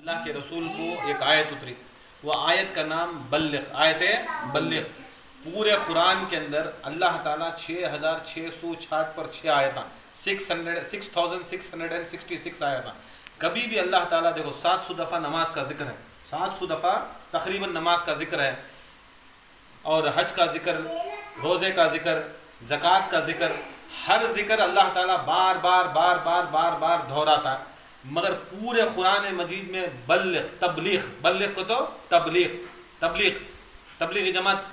अल्लाह के रसूल को एक आयत उतरी, वो आयत का नाम बल्लिग, आयत बल्लिग। पूरे कुरान के अंदर अल्लाह ताला 6666 पर 6 आयत, 6666 आयत। कभी भी अल्लाह ताला देखो 700 दफ़ा नमाज का जिक्र है, 700 दफ़ा तकरीबन नमाज का जिक्र है, और हज का जिक्र, रोज़े का जिक्र, ज़कात का जिक्र, हर जिक्र अल्लाह ताला बार बार बार बार बार बार दोहराता है। मगर पूरे कुरान मजीद में बल्लिग, तबलीग, बल्लिग को तो तबलीग, तबलीग, तबलीग जमात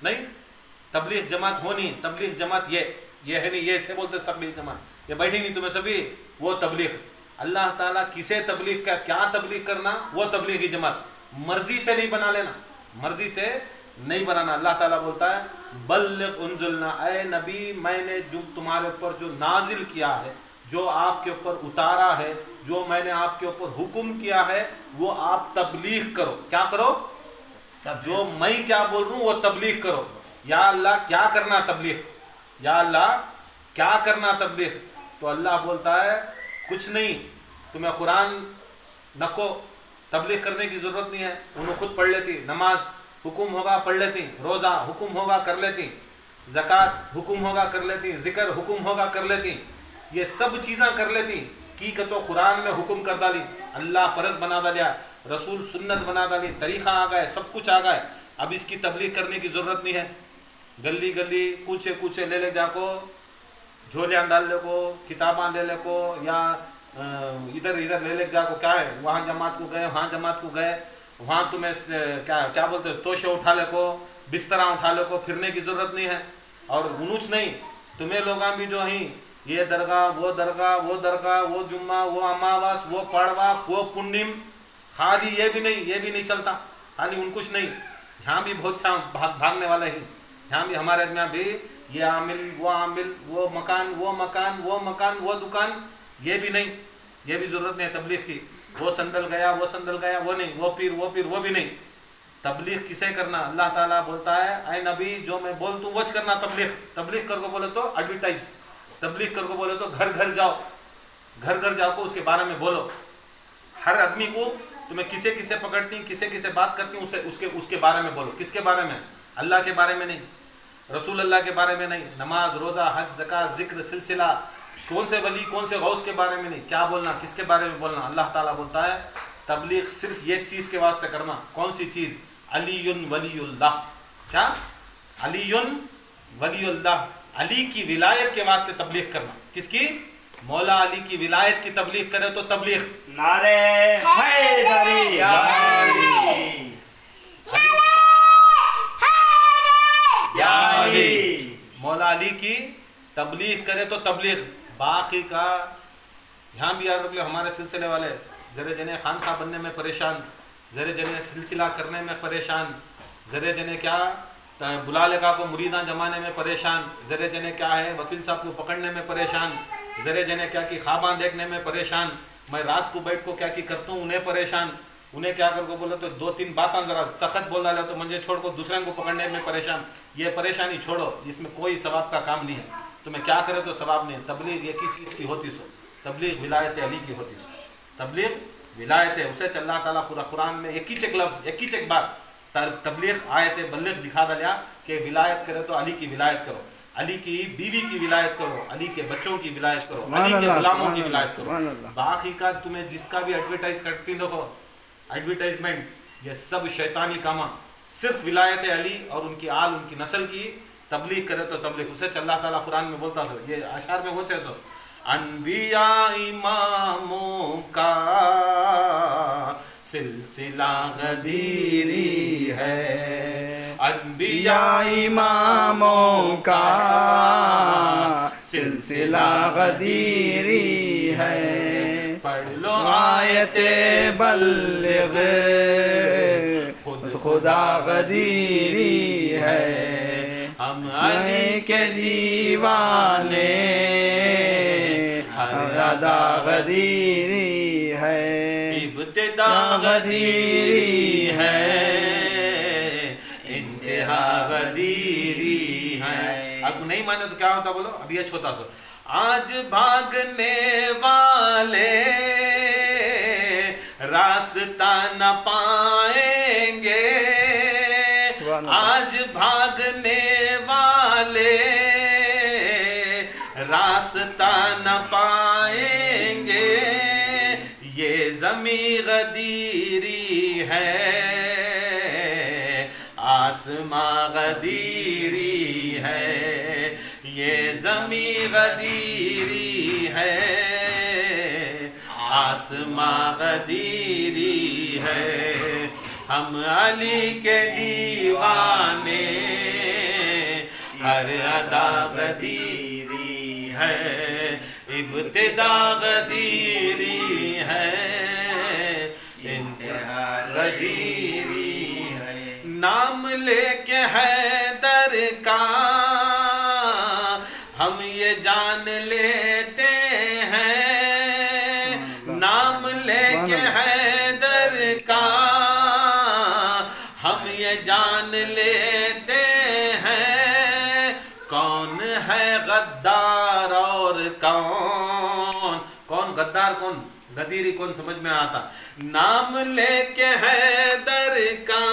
नहीं, तबलीग जमात होनी, तबलीग जमात ये है नहीं, ये से बोलते तबलीग जमात, ये बैठी नहीं तुम्हें सभी, वो तबलीग। अल्लाह ताला किसे तबलीग का क्या तबलीग करना, वो तबलीगी जमात, मर्जी से नहीं बना लेना, मर्जी से नहीं बनाना। अल्लाह ताला बोलता है बल्लिग उन्ज़िलना, ऐ नबी मैंने जो तुम्हारे ऊपर जो नाजिल किया है, जो आपके ऊपर उतारा है, जो मैंने आपके ऊपर हुक्म किया है, वो आप तबलीग करो। क्या करो? जो मैं क्या बोल रहा हूँ वो तबलीग करो। या अल्लाह क्या करना तबलीग, या अल्लाह क्या करना तबलीग? तो अल्लाह बोलता है कुछ नहीं, तुम्हें कुरान नको, तबलीग करने की ज़रूरत नहीं है, उन्हें खुद पढ़ लेती, नमाज हुक्म होगा पढ़ लेती, रोज़ा हुक्म होगा कर लेती, ज़कात हुक्म होगा कर लेती, ज़िक्र हुक्म होगा कर लेती, ये सब चीज़ें कर लेती की तो कुरान में हुक्म कर डाली, अल्लाह फ़र्ज़ बना डालिया, रसूल सुन्नत बना डाली, तरीक़ा आ गए, सब कुछ आ गए। अब इसकी तबलीग करने की ज़रूरत नहीं है। गली गली कूचे कूचे ले जाको, झोलियाँ डाल ले को, किताबां ले ले को, या इधर इधर ले जाको, क्या है वहाँ जमात को गए, वहाँ जमात को गए, वहाँ तुम्हें क्या बोलते हो तोशे उठा ले को, बिस्तरा उठा ले को, फिरने की ज़रूरत नहीं है। और उनूच नहीं, तुम्हें लोग भी जो हैं ये दरगाह, वो दरगाह, वो दरगाह, वो जुम्मा, वो अमावास, वो पड़वा, वो पुण्यम, खाली ये भी नहीं चलता, खाली उन कुछ नहीं। यहाँ भी बहुत भागने वाले हैं, यहाँ भी हमारे में भी ये आमिल, वो मकान, वो मकान, वो मकान, वो दुकान, ये भी नहीं, ये भी ज़रूरत नहीं है तबलीग की। वो संदल गया, वो संदल गया, वो नहीं, वो पीर, वो भी नहीं। तबलीग किसे करना? अल्लाह ताला बोलता है ऐ नबी जो मैं बोल दूँ वो करना तबलीग। तबलीग कर को बोले तो एडवर्टाइज, तबलीग कर को बोले तो घर घर जाओ, घर घर जाओ को उसके बारे में बोलो। हर आदमी को तुम्हें किसे पकड़ती, किसे बात करती, उसके बारे में बोलो। किसके बारे में? अल्लाह के बारे में नहीं, रसूल अल्लाह के बारे में नहीं, नमाज रोज़ा हज ज़कात ज़िक्र सिलसिला, कौन से वली कौन से गौस के बारे में नहीं, क्या बोलना, किसके बारे में बोलना। अल्लाह ताला बोलता है तबलीग सिर्फ एक चीज़ के वास्ते करना। कौन सी चीज़? अलीयुन वलीउल्लाह। क्या? अलीयुन वलीउल्लाह, अली की विलायत के वास्ते तबलीग करना। किसकी? मौला अली की विलायत की तबलीग करे तो तबलीग। नारे हैदरी, मौला अली की तबलीग करे तो तबलीग। बाकी का यहाँ भी याद रख लो, हमारे सिलसिले वाले जरे जने खानखा बनने में परेशान, जरे जने सिलसिला करने में परेशान, जरे जने क्या बुला लेगा को मुरीदा जमाने में परेशान, जरे जने क्या है वकील साहब को पकड़ने में परेशान, जरे जने क्या कि ख्वाबां देखने में परेशान, मैं रात को बैठ को क्या कि करता हूँ उन्हें परेशान, उन्हें क्या कर को बोले तो 2-3 बातें ज़रा सख्त बोल डाले तो मुझे छोड़ को दूसरे को पकड़ने में परेशान। ये परेशानी छोड़ो, इसमें कोई सवाब का काम नहीं है, तुम्हें क्या करे तो सवाब नहीं है। तबलीग एक ही चीज़ की होती सो, तबलीग विलायत अली की होती सो, तबलीग विलायत है। उसे अल्लाह ताला पूरा कुरान में एक ही चेक लफ्ज़, एक ही चेक बात तबलीग आयत बल्लिग दिखा दिया कि विलायत करे तो अली की विलायत करो, अली की बीवी की विलायत करो, अली के बच्चों की विलायत करो, अली के गुलामों की विलायत करो। बाकी का तुम्हें जिसका भी एडवर्टाइज करती देखो, एडवर्टाइजमेंट, ये सब शैतानी कामा। सिर्फ विलायत अली और उनकी आल, उनकी नस्ल की तबलीग करे तो तबलीग। उसे अल्लाह ताला कुरान में बोलता था, ये अशार में हो चैसो अनबिया इमामों का सिलसिला गदीरी है, अनबिया इमामों का सिलसिला गदीरी है। पढ़ लो आयते बल्लिग खुद खुदा गदीरी है, हम अली के दीवाने हर अदा गदीरी है, इब्तिदा गदीरी है, इंतहा गदीरी है। अब नहीं माने तो क्या होता बोलो, अभी ये छोटा सा। आज भागने वाले रास्ता न पाएंगे आज भागने वाले, रास्ता न पाएंगे, ये ज़मीं गदीरी है, आसमां गदीरी है, ये ज़मीं गदीरी है, आसमां गदीरी है। हम अली के दीवाने, हर अदा गदीरी है, इब्तिदा गदीरी है, इंतहा गदीरी है। नाम लेके हैदर का हम ये जान लेते हैं, नाम लेके हैदर का हम ये जान लेते हैं, कौन है गद्दार और कौन गद्दार, कौन गदीरी, कौन समझ में आता। नाम लेके हैदर का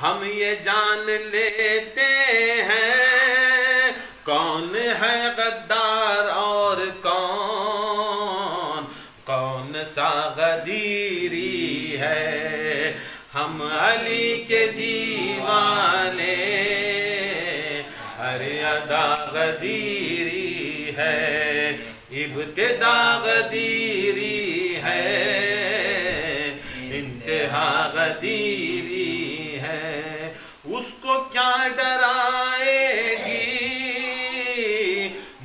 हम ये जान लेते हैं, कौन है गद्दार और कौन सा गदीरी है। हम अली के दीवाने, हर अदा गदीरी है, इब्तिदा गदीरी है, इंतहा गदीरी है। उसको क्या डराएगी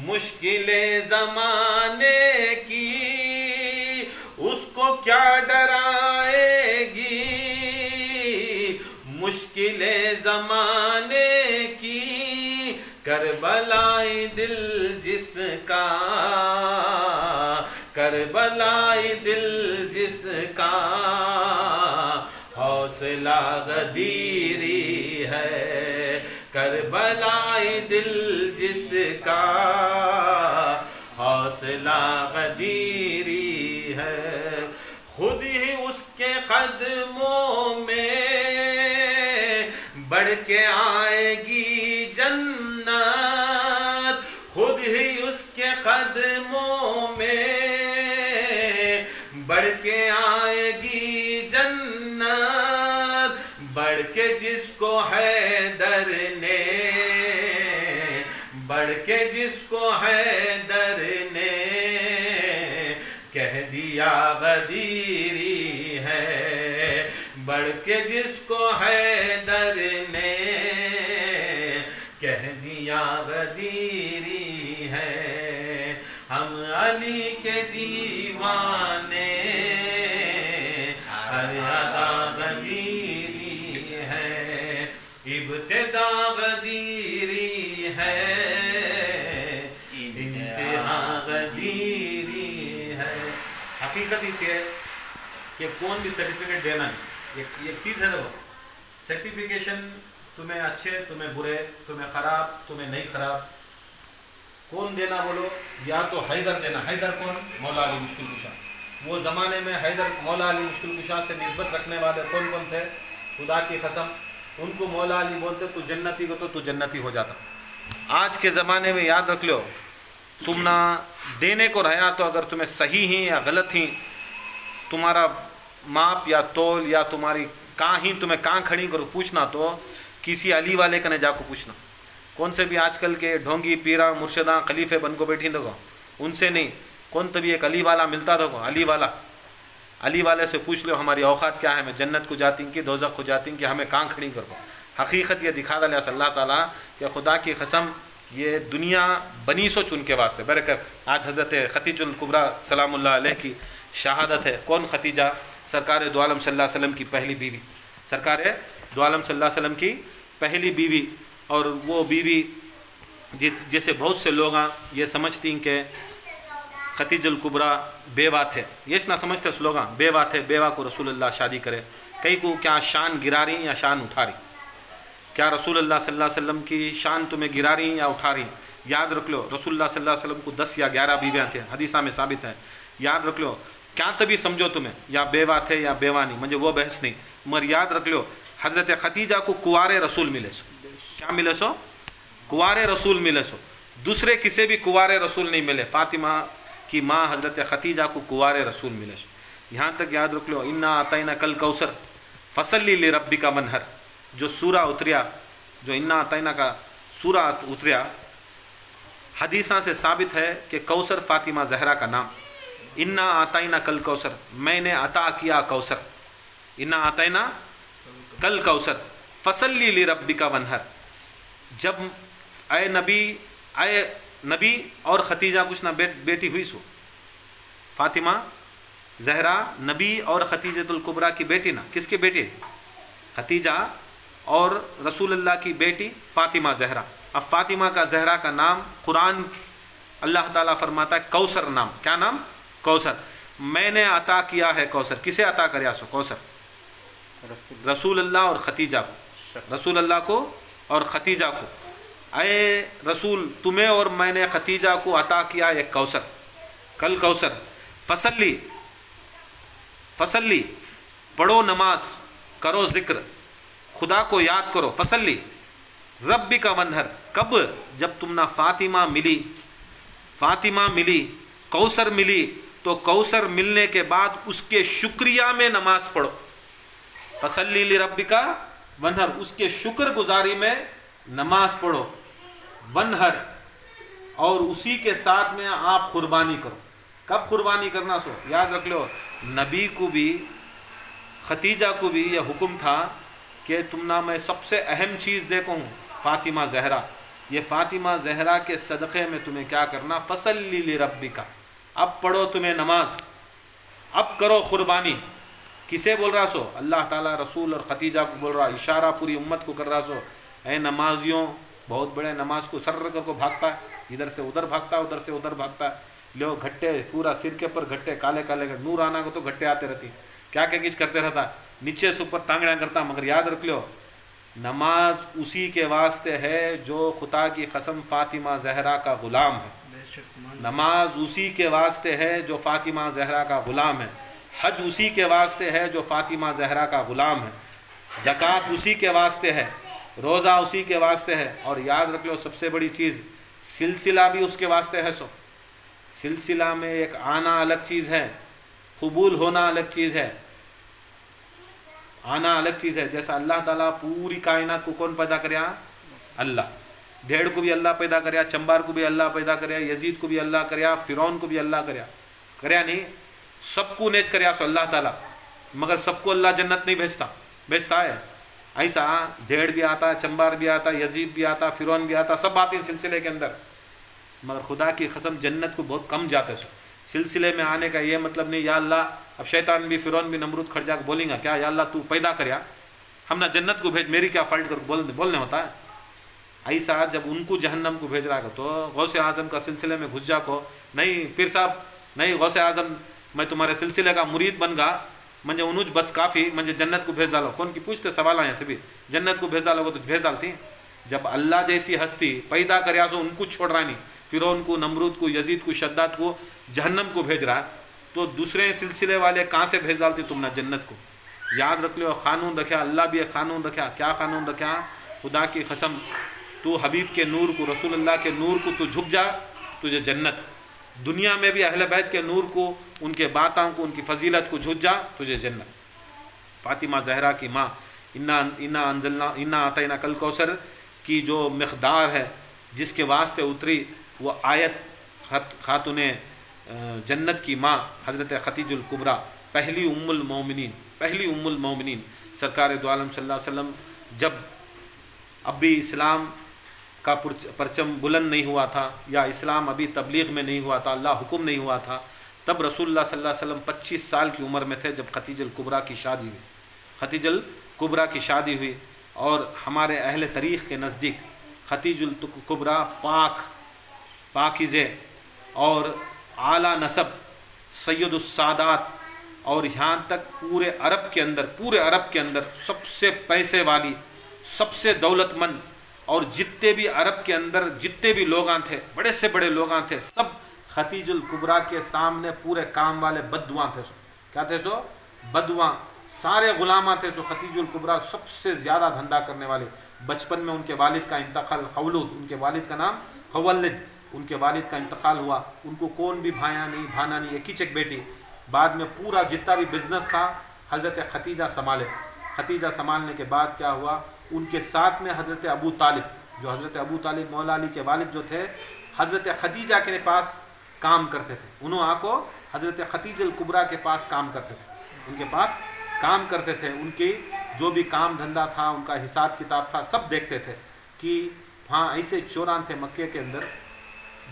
मुश्किलें ज़माने की, उसको क्या डराएगी मुश्किलें ज़माने की। करबलाई दिल जिसका, करबलाई दिल जिसका, हौसला गदीरी है, करबलाई दिल जिसका, हौसला गदीरी है। खुद ही उसके कदमों में बढ़ के आएगी जन्नत, खुद ही उसके कदमों में बढ़ के आएगी जन्नत, बढ़ के जिसको हैदर ने, बढ़ के जिसको हैदर ने कह दिया गदीरी है, बढ़ के जिसको हैदर ने कह दिया गदीरी है। हम अली के दीवाने, हर अदा गदीरी है, इब्तिदा गदीरी है, इंतहा गदीरी है। हकीकत ही है कि कौन भी सर्टिफिकेट देना नहीं, एक चीज़ है। देखो, सर्टिफिकेशन तुम्हें अच्छे, तुम्हें बुरे, तुम्हें ख़राब, तुम्हें नहीं ख़राब, कौन देना बोलो? या तो हैदर देना। हैदर कौन? मौला अली मुश्किल कुशा। वो ज़माने में हैदर मौला अली मुश्किल कुशा से निस्बत रखने वाले कौन कौन थे? खुदा की कसम, उनको मौला अली बोलते, तू जन्नती को तो तू जन्नती हो जाता। आज के ज़माने में याद रख लो, तुम ना देने को रहा तो अगर तुम्हें सही ही या गलत ही तुम्हारा माप या तोल या तुम्हारी कहाँ ही तुम्हें कहाँ खड़ी करो पूछना, तो किसी अली वाले का न जाको पूछना। कौन से भी आजकल के ढोंगी पीरा मुर्शदा खलीफे बन को बैठी देखो, उनसे नहीं, कौन तभी एक अली वाला मिलता देखो, अली वाले से पूछ लो हमारी औकात क्या है, मैं जन्नत को जाती कि दोज़ख को जाती कि हमें कहाँ खड़ी करो। हकीकत ये दिखा दे अल्लाह ताला कि खुदा की कसम ये दुनिया बनी सो चुन के वास्ते बरकर। आज हज़रत खतीजुल कुबरा सलामुल्लाह अलैह की शहादत है। कौन खतीजा? सरकार दो आलम सल्लल्लाहु अलैहि वसल्लम की पहली बीवी, सरकार दो आलम सल्लल्लाहु अलैहि वसल्लम की पहली बीवी। और वो बीवी जैसे बहुत से लोग ये समझती हैं कि खतीजुल कुबरा बेवा थे, ये ना समझते लोग बेवा थे, बेवा को रसूलुल्लाह शादी करे। कई को क्या शान गिरा रही या शान उठा रही? क्या रसूलुल्लाह सल्लल्लाहु अलैहि वसल्लम की शान तुम्हें गिरा रही या उठा रही? याद रख लो, रसूलुल्लाह सल्लल्लाहु अलैहि वसल्लम को 10 या 11 बीवियाँ थे, हदीसा में साबित है। याद रख लो, क्या तभी समझो तुम्हें, या बेवा थे या बेवा नहीं, मुझे वो बहस नहीं, मगर याद रख लो हज़रत खतीजा को कुंवारे रसूल मिले सो। क्या मिले सो? कुंवारे रसूल मिले सो। दूसरे किसे भी कुंवारे रसूल नहीं मिले, फातिमा की माँ हज़रत खतीजा को कुंवारे रसूल मिले सो। यहाँ तक याद रख लो, इन्ना आतैना कल कौसर फसल्ली लिरब्बिका वनहर, जो सूरा उतरिया, जो इन्ना आतैना का सूरा उतरिया, हदीसा से साबित है कि कौसर फातिमा जहरा का नाम। इन्ना आतैना कल कौसर, मैंने अता किया कौसर, इन्ना आतैना कल कौसर फसल्ली लिरब्बिका वनहर। जब आए नबी और खतीजा कुछ ना बेटी हुई सो, फातिमा जहरा नबी और खतीजतुल कुबरा की बेटी ना, किसकी बेटी? खतीजा और रसूलुल्लाह की बेटी फातिमा जहरा। अब फातिमा का जहरा का नाम कुरान अल्लाह ताला फरमाता है कौसर नाम। क्या नाम? कौसर। मैंने अता किया है कौसर। किसे अता करया सो? कौसर रसूलुल्लाह और खतीजा को, रसूलुल्लाह को और खतीजा को। अये रसूल, तुम्हें और मैंने खतीजा को अता किया एक कौसर, कल कौसर। फसल्ली पढ़ो नमाज, करो जिक्र, खुदा को याद करो। फसल्ली रब्बी का वनहर, कब? जब तुम ना फातिमा मिली, कौसर मिली, तो कौसर मिलने के बाद उसके शुक्रिया में नमाज पढ़ो। फसल्ली ली रब्बी का वनहर, उसके शुक्र गुजारी में नमाज पढ़ो। वनहर, और उसी के साथ में आप कुर्बानी करो। कब कुर्बानी करना सो? याद रख लो, नबी को भी खतीजा को भी यह हुक्म था कि तुम ना मैं सबसे अहम चीज़ देखो हूँ फातिमा जहरा, ये फातिमा जहरा के सदक़े में तुम्हें क्या करना? फसल्ली ली रब्बी का, अब पढ़ो तुम्हें नमाज, अब करो कुर्बानी। किसे बोल रहा सो? अल्लाह ताला रसूल और खतीजा को बोल रहा, इशारा पूरी उम्मत को कर रहा सो, ऐ नमाजियों, बहुत बड़े नमाज को सर्र करके भागता है, इधर से उधर भागता है, उधर से उधर भागता है, लो घट्टे पूरा सिर के ऊपर घट्टे काले काले, नूर आना को तो घट्टे आते रहती, क्या क्या किच करते रहता, नीचे से ऊपर टांगड़ा करता। मगर याद रख लो, नमाज उसी के वास्ते है जो खुदा की कसम फातिमा जहरा का गुलाम है। नमाज उसी के वास्ते है जो फातिमा जहरा का गुलाम है। हज उसी के वास्ते है जो फातिमा जहरा का गुलाम है। ज़कात उसी के वास्ते है, रोज़ा उसी के वास्ते है। और याद रख लो, सबसे बड़ी चीज़ सिलसिला भी उसके वास्ते है। सो सिलसिला में एक आना अलग चीज़ है, कबूल होना अलग चीज़ है, आना अलग चीज़ है। जैसा अल्लाह ताला पूरी कायनात को कौन पैदा करया? अल्लाह। भेड़ को भी अल्लाह पैदा करया, चंबार को भी अल्लाह पैदा करया, यजीद को भी अल्लाह करया, फिरौन को भी अल्लाह करया नहीं, सबको नेच करया सो अल्लाह ताला। मगर सबको अल्लाह जन्नत नहीं भेजता है। ऐसा भेड़ भी आता, चंबार भी आता, यजीद भी आता, फिरौन भी आता, सब आते हैं सिलसिले के अंदर। मगर खुदा की कसम जन्नत को बहुत कम जाते सो। सिलसिले में आने का ये मतलब नहीं, या अल्लाह, अब शैतान भी फिरौन भी नमरूद खड़ जाकर बोलेंगे क्या, या अल्लाह तू पैदा करया, हम ना जन्नत को भेज, मेरी क्या फल्ट कर बोलने होता है। ऐसा जब उनको जहन्नम को भेज रहा है तो गौसे आज़म का सिलसिले में घुस जा को, नहीं पीर साहब, नहीं गौसे आज़म, मैं तुम्हारे सिलसिले का मुरीद बन गा, मुझे उनुज बस काफ़ी, मुझे जन्नत को भेज डालो। कौन की पूछते सवाल आए सभी, जन्नत को भेज डालोगे तो भेज डालती हैं। जब अल्लाह जैसी हस्ती पैदा करया सो उनको छोड़ रहा नहीं, फिरौन को, नमरूद को, यजीद को, शद्दाद को जहन्नम को भेज रहा है, तो दूसरे सिलसिले वाले कहाँ से भेज डालती तुम ना जन्नत को। याद रख लो, क़ानून रखा अल्लाह भी एक क़ानून रखा। क्या क़ानून रखा? खुदा की कसम, तू हबीब के नूर को, रसूलुल्लाह के नूर को तू झुक जा, तुझे जन्नत। दुनिया में भी अहले बैत के नूर को, उनके बातों को, उनकी फजीलत को झुक जा, तुझे जन्नत। फातिमा जहरा की माँ इन्ना आतैना कल कौसर की जो मकदार है, जिसके वास्ते उतरी वो आयत, खातूने जन्नत की माँ हज़रत खतीजुल कुबरा, पहली उम्मुल मोमिनीन सरकार दो आलम सल्लल्लाहु अलैहि वसल्लम, जब अब भी इस्लाम का परचम बुलंद नहीं हुआ था, या इस्लाम अभी तबलीग में नहीं हुआ था, अल्लाह हुक्म नहीं हुआ था, तब रसूलुल्लाह सल्लल्लाहु अलैहि वसल्लम 25 साल की उम्र में थे जब खतीजुल कुबरा की शादी हुई। खतीजुल कुबरा की शादी हुई, और हमारे अहले तरीक़ के नज़दीक खतीजुल कुबरा पाकिज़े और आला नसब, सैयदुस सादात, और यहाँ तक पूरे अरब के अंदर सबसे पैसे वाली, सबसे दौलतमंद, और जितने भी अरब के अंदर जितने भी लोग थे, बड़े से बड़े लोग थे, सब खतीजुल कुबरा के सामने पूरे काम वाले बददुआ थे सो, क्या थे सो? बददुआ, सारे गुलामा थे सो। खतीजुल कुबरा सबसे ज़्यादा धंधा करने वाले। बचपन में उनके वालिद का इंतकाल, खवलूद उनके वालिद का नाम, खवल्लिद उनके वालिद का इंतकाल हुआ। उनको कौन भी भाया नहीं, भाना नहीं, एक ही चेक बेटी। बाद में पूरा जितना भी बिजनेस था हज़रत खतीजा संभाले। खतीजा संभालने के बाद क्या हुआ, उनके साथ में हज़रत अबू तालिब, जो हज़रत अबू तालिब मौला अली के वालिद जो थे, हज़रत खतीजा के पास काम करते थे। उन्होंने आको हज़रत खतीजुल कुबरा के पास काम करते थे, उनके पास काम करते थे। उनकी जो भी काम धंधा था, उनका हिसाब किताब था, सब देखते थे कि हाँ ऐसे चोरान थे मक्के के अंदर।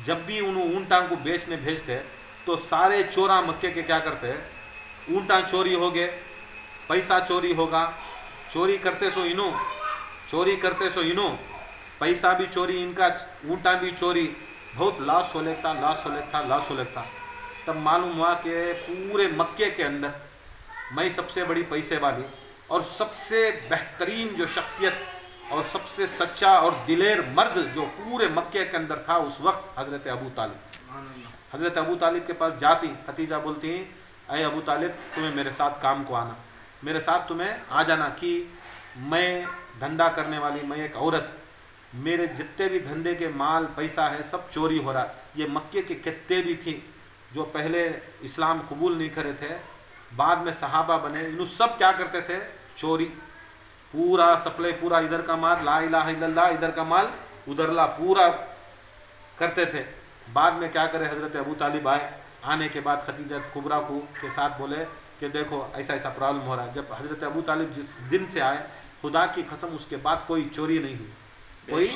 जब भी उन्होंने ऊँटा को बेचने भेजते तो सारे चोरा मक्के के क्या करते, ऊँटा चोरी हो गए, पैसा चोरी होगा, चोरी करते सो इनो, चोरी करते सो इनो, पैसा भी चोरी इनका, ऊँटा भी चोरी, बहुत लॉस हो लेता, लॉस हो लेता, लॉस हो लेता। तब मालूम हुआ कि पूरे मक्के के अंदर मैं सबसे बड़ी पैसे वाली और सबसे बेहतरीन जो शख्सियत और सबसे सच्चा और दिलेर मर्द जो पूरे मक्के के अंदर था उस वक्त, हज़रत अबू तालिब। हज़रत अबू तालिब के पास जाती, खतीजा बोलती, अय अबू तालिब तुम्हें मेरे साथ काम को आना, मेरे साथ तुम्हें आ जाना कि मैं धंधा करने वाली, मैं एक औरत, मेरे जितने भी धंधे के माल पैसा है सब चोरी हो रहा। ये मक्के के कितने भी थी जो पहले इस्लाम कबूल नहीं करे थे, बाद में सहाबा बने, इन सब क्या करते थे, चोरी, पूरा सप्लाई, पूरा इधर का माल ला इलाहा इल्लल्लाह, इधर का माल उधर ला, पूरा करते थे। बाद में क्या करे, हज़रत अबू तालिब आए, आने के बाद खतीजा कुबरा को के साथ बोले कि देखो ऐसा ऐसा प्रॉब्लम हो रहा है। जब हज़रत अबू तालिब जिस दिन से आए, खुदा की कसम उसके बाद कोई चोरी नहीं हुई, कोई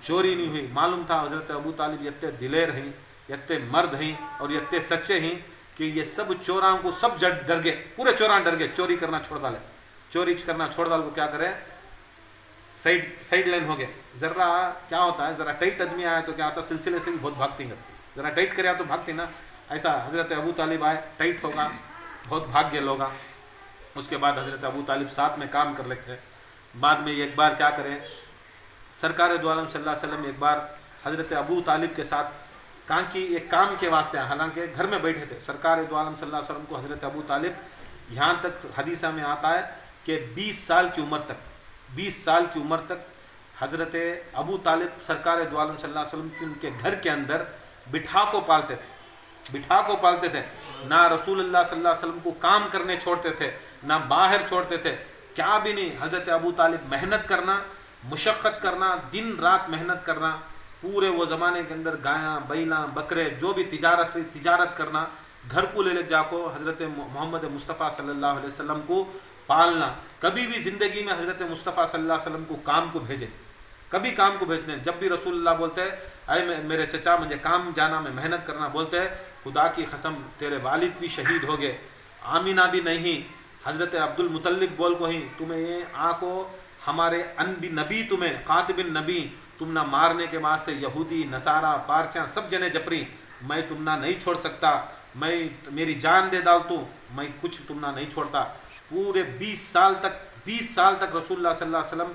चोरी नहीं हुई। मालूम था हज़रत अबू तालिब इतने दिलेर हैं, इतने मर्द हैं और इतने सच्चे हैं कि ये सब चोरां को सब डर गए, पूरे चोरां डर गए, चोरी करना छोड़ डाले, चोरी करना छोड़ डाल को क्या करे, साइड लाइन हो गए। ज़रा क्या होता है, ज़रा टाइट आदमी आया तो क्या होता है, सिलसिले से भी बहुत भागती है, ज़रा टाइट करे तो भागती ना, ऐसा हज़रत अबू तालिब आए, टाइट होगा, बहुत भाग गए लोग। उसके बाद हज़रत अबू तालिब साथ में काम कर लेते। बाद में एक बार क्या करें, सरकार दो आलम सल्लल्लाहु अलैहि वसल्लम एक बार हज़रत अबू तालिब के साथ कहाँ की एक काम के वास्ते, हालांकि घर में बैठे थे। सरकार दो आलम सल्लल्लाहु अलैहि वसल्लम को हज़रत अबू तालिब, यहाँ तक हदीसा में आता है कि 20 साल की उम्र तक, 20 साल की उम्र तक हज़रत अबू तालिब सरकार दो आलम सल्लल्लाहु अलैहि वसल्लम की उनके घर के अंदर बिठा को पालते थे, बिठा को पालते थे। ना रसूलुल्लाह सल्लल्लाहु अलैहि वसल्लम को काम करने छोड़ते थे, ना बाहर छोड़ते थे, क्या भी नहीं। हज़रत अबू तालिब मेहनत करना, मुशक्क़त करना, दिन रात मेहनत करना, पूरे वो ज़माने के अंदर गायाँ बैला बकरे जो भी तिजारत करना, घर को ले जाको हज़रत मोहम्मद मुस्तफ़ा सल्लल्लाहु अलैहि वसल्लम को पालना। कभी भी ज़िंदगी में हज़रत मुस्तफ़ा सल्लल्लाहु अलैहि वसल्लम को काम को भेजें, कभी काम को भेजने। जब भी रसूलुल्लाह बोलते हैं अरे मेरे चचा मुझे काम जाना, मैं मेहनत करना, बोलते हैं खुदा की कसम तेरे वालिद भी शहीद हो गए, आमीना भी नहीं, हज़रत अब्दुल मुतल्लिब बोल को ही तुम्हें ये आको हमारे अनबी नबी, तुम्हें कातिबिन नबी, तुम ना मारने के वास्ते यहूदी नसारा पारसियाँ सब जने जपरी, मैं तुम ना नहीं छोड़ सकता, मैं मेरी जान दे डाल तू, मैं कुछ तुम ना नहीं छोड़ता। पूरे 20 साल तक रसूलुल्लाह सल्लल्लाहु अलैहि वसल्लम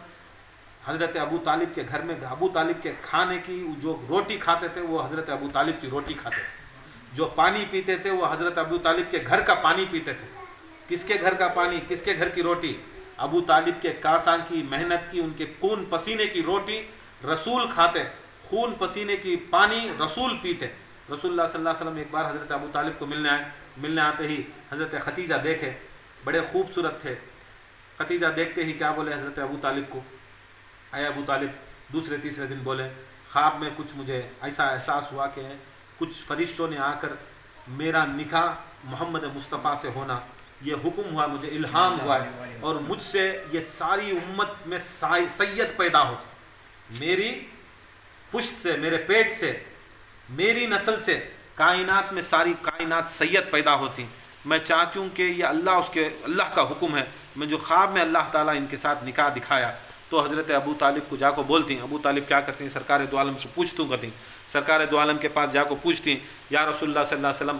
हज़रत अबू तालिब के घर में, अबू तालिब के खाने की जो रोटी खाते थे वो हज़रत अबू तालिब की रोटी खाते थे, जो पानी पीते थे वो हज़रत अबू तालिब के घर का पानी पीते थे। किसके घर का पानी, किसके घर की रोटी, अबू तालिब के कासा की मेहनत की, उनके खून पसीने की रोटी रसूल खाते, खून पसीने की पानी रसूल पीते। रसूलुल्लाह सल्लल्लाहु अलैहि वसल्लम एक बार हज़रत अबू तालिब को मिलने आते ही हज़रत खतीजा देखे, बड़े खूबसूरत थे। खतीजा देखते ही क्या बोले हज़रत अबू तालिब को, अय अबू तालिब, दूसरे तीसरे दिन बोले ख्वाब में कुछ मुझे ऐसा एहसास हुआ कि कुछ फरिश्तों ने आकर मेरा निकाह मोहम्मद मुस्तफ़ा से होना, ये हुक्म हुआ, मुझे इल्हाम हुआ है और मुझसे ये सारी उम्मत में सैयद पैदा होते, मेरी पुश्त से, मेरे पेट से, मेरी नस्ल से कायनात में सारी कायनात सैयद पैदा होती। मैं चाहती हूँ कि ये अल्लाह का हुक्म है। मैं जो ख्वाब में अल्लाह ताला इनके साथ निकाह दिखाया तो हज़रत अबू तालिब को जाको बोलती। अबू तालिब क्या करती हैं, सरकार दो आलम से पूछतू करती, सरकार दो आलम के पास जाको पूछती, या रसूलुल्लाह सल्लल्लाहु अलैहि वसल्लम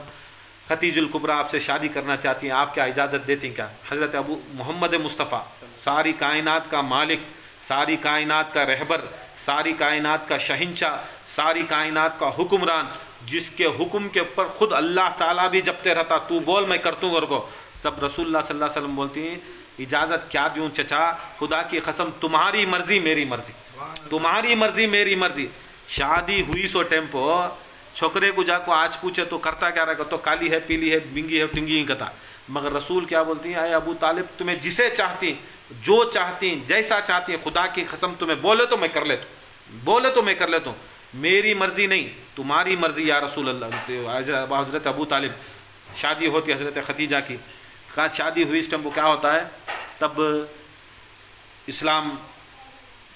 खतीजुल कुबरा आपसे शादी करना चाहती हैं, आप क्या इजाज़त देती क्या? हज़रत अबू मोहम्मद मुस्तफ़ा, सारी कायनात का मालिक, सारी कायनात का रहबर, सारी कायनात का शहंशाह, सारी कायनात का हुक्मरान, जिसके हुक्म के ऊपर खुद अल्लाह ताला भी जपते रहता, तू बोल मैं कर दूँ घर को। सब रसूलुल्लाह सल्लल्लाहु अलैहि वसल्लम बोलती हैं, इजाज़त क्या दूँ चचा, खुदा की कसम तुम्हारी मर्जी मेरी मर्जी, तुम्हारी मर्जी मेरी मर्जी। शादी हुई सो टेम्पो छोकरे को जाको आज पूछे तो करता क्या रहेगा, तो काली है, पीली है, बिंगी है, टिंगी ही कथा। मगर रसूल क्या बोलती हैं, अरे अबू तालिब तुम्हें जिसे चाहती, जो चाहती, जैसा चाहती, खुदा की कसम तुम्हें बोले तो मैं कर लेता हूँ, बोले तो मैं कर लेता हूँ, मेरी मर्जी नहीं तुम्हारी मर्जी या रसूल अल्लाह। हज़रत अबू तालिब शादी होती हज़रत खतीजा की, कहा शादी हुई इस टाइम को क्या होता है, तब इस्लाम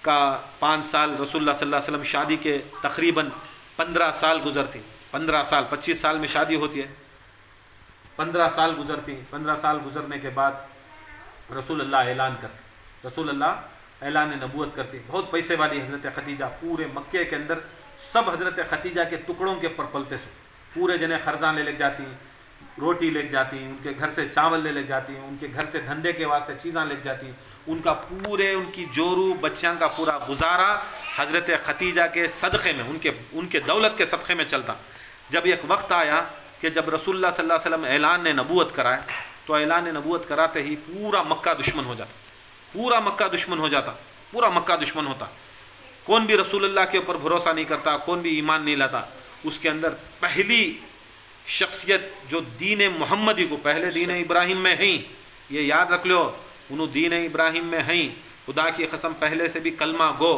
का 5 साल रसूलुल्लाह सल्लल्लाहु अलैहि वसल्लम शादी के तकरीबन 15 साल गुजरती, 15 साल, 25 साल में शादी होती है, 15 साल गुजरती। 15 साल गुजरने के बाद रसूलुल्लाह ऐलान करते, रसूलुल्लाह ऐलान नबूवत करती। बहुत पैसे वाली हज़रत खतीजा, पूरे मक्के के अंदर सब हज़रत खतीजा के टुकड़ों के ऊपर पलते सो, पूरे जने खर्जा ले जाती, रोटी ले जाती, उनके घर से चावल ले जाती, उनके घर से धंधे के वास्ते चीज़ां ले जाती, उनका पूरे उनकी जोरू बच्चों का पूरा गुजारा हज़रत खतीजा के सदक़े में, उनके दौलत के सदक़े में चलता। जब एक वक्त आया कि जब रसूलुल्लाह सल्लल्लाहु अलैहि वसल्लम ऐलान ने नबूवत कराए, तो ऐलान नबूवत कराते ही पूरा मक्का दुश्मन हो जाता, पूरा मक्का दुश्मन हो जाता, पूरा मक्का दुश्मन होता। कौन भी रसूलुल्लाह के ऊपर भरोसा नहीं करता, कौन भी ईमान नहीं लाता। उसके अंदर पहली शख्सियत जो दीन मोहम्मदी को, पहले दीन इब्राहिम में हैं, ये याद रख लो, उन्होंने दीन इब्राहिम में हैं, खुदा की कसम पहले से भी कलमा गो।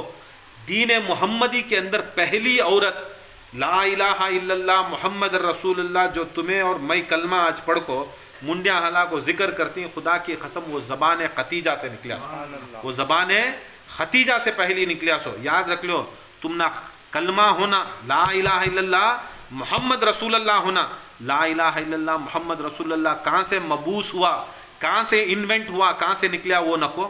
दीन मोहम्मदी के अंदर पहली औरत ला इलाहा इल्लल्लाह मोहम्मद रसूलुल्लाह, जो तुम्हें और मैं कलमा आज पढ़ को मुंडिया हला को जिक्र करती हैं, खुदा की कसम वो ज़बान खतीजा से निकला, वो ज़बान खतीजा से पहली निकलिया सो। याद रख लो, तुम ना कलमा होना ला इलाहा इल्लल्लाह मोहम्मद रसूलुल्लाह होना, ला इलाहा इल्लल्लाह मोहम्मद रसूलुल्लाह कहाँ से मबूस हुआ, कहाँ से इन्वेंट हुआ, कहाँ से निकला, वो नको,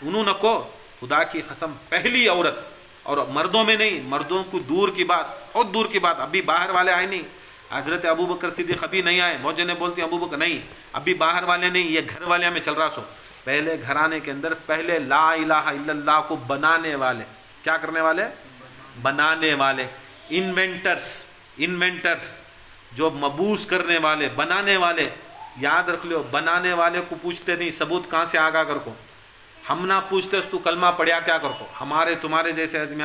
उन्होंने नको। खुदा की कसम पहली औरत, और मर्दों में नहीं, मर्दों को दूर की बात, बहुत दूर की बात, अभी बाहर वाले आए नहीं, हज़रत अबू बकर सिद्दीक़ अभी नहीं आए। बहुत जने बोलते हैं अबू बकर नहीं, अभी बाहर वाले नहीं, ये घर वाले में चल रहा सो। पहले घराने के अंदर पहले ला इलाहा इल्लल्लाह को बनाने वाले, क्या करने वाले, बनाने वाले, इन्वेंटर्स, इन्वेंटर्स जो मबूस करने वाले, बनाने वाले। याद रख लो, बनाने वाले को पूछते नहीं सबूत कहाँ से आगा कर को, हम ना पूछते तू कलमा पढ़िया क्या कर को, हमारे तुम्हारे जैसे आदमी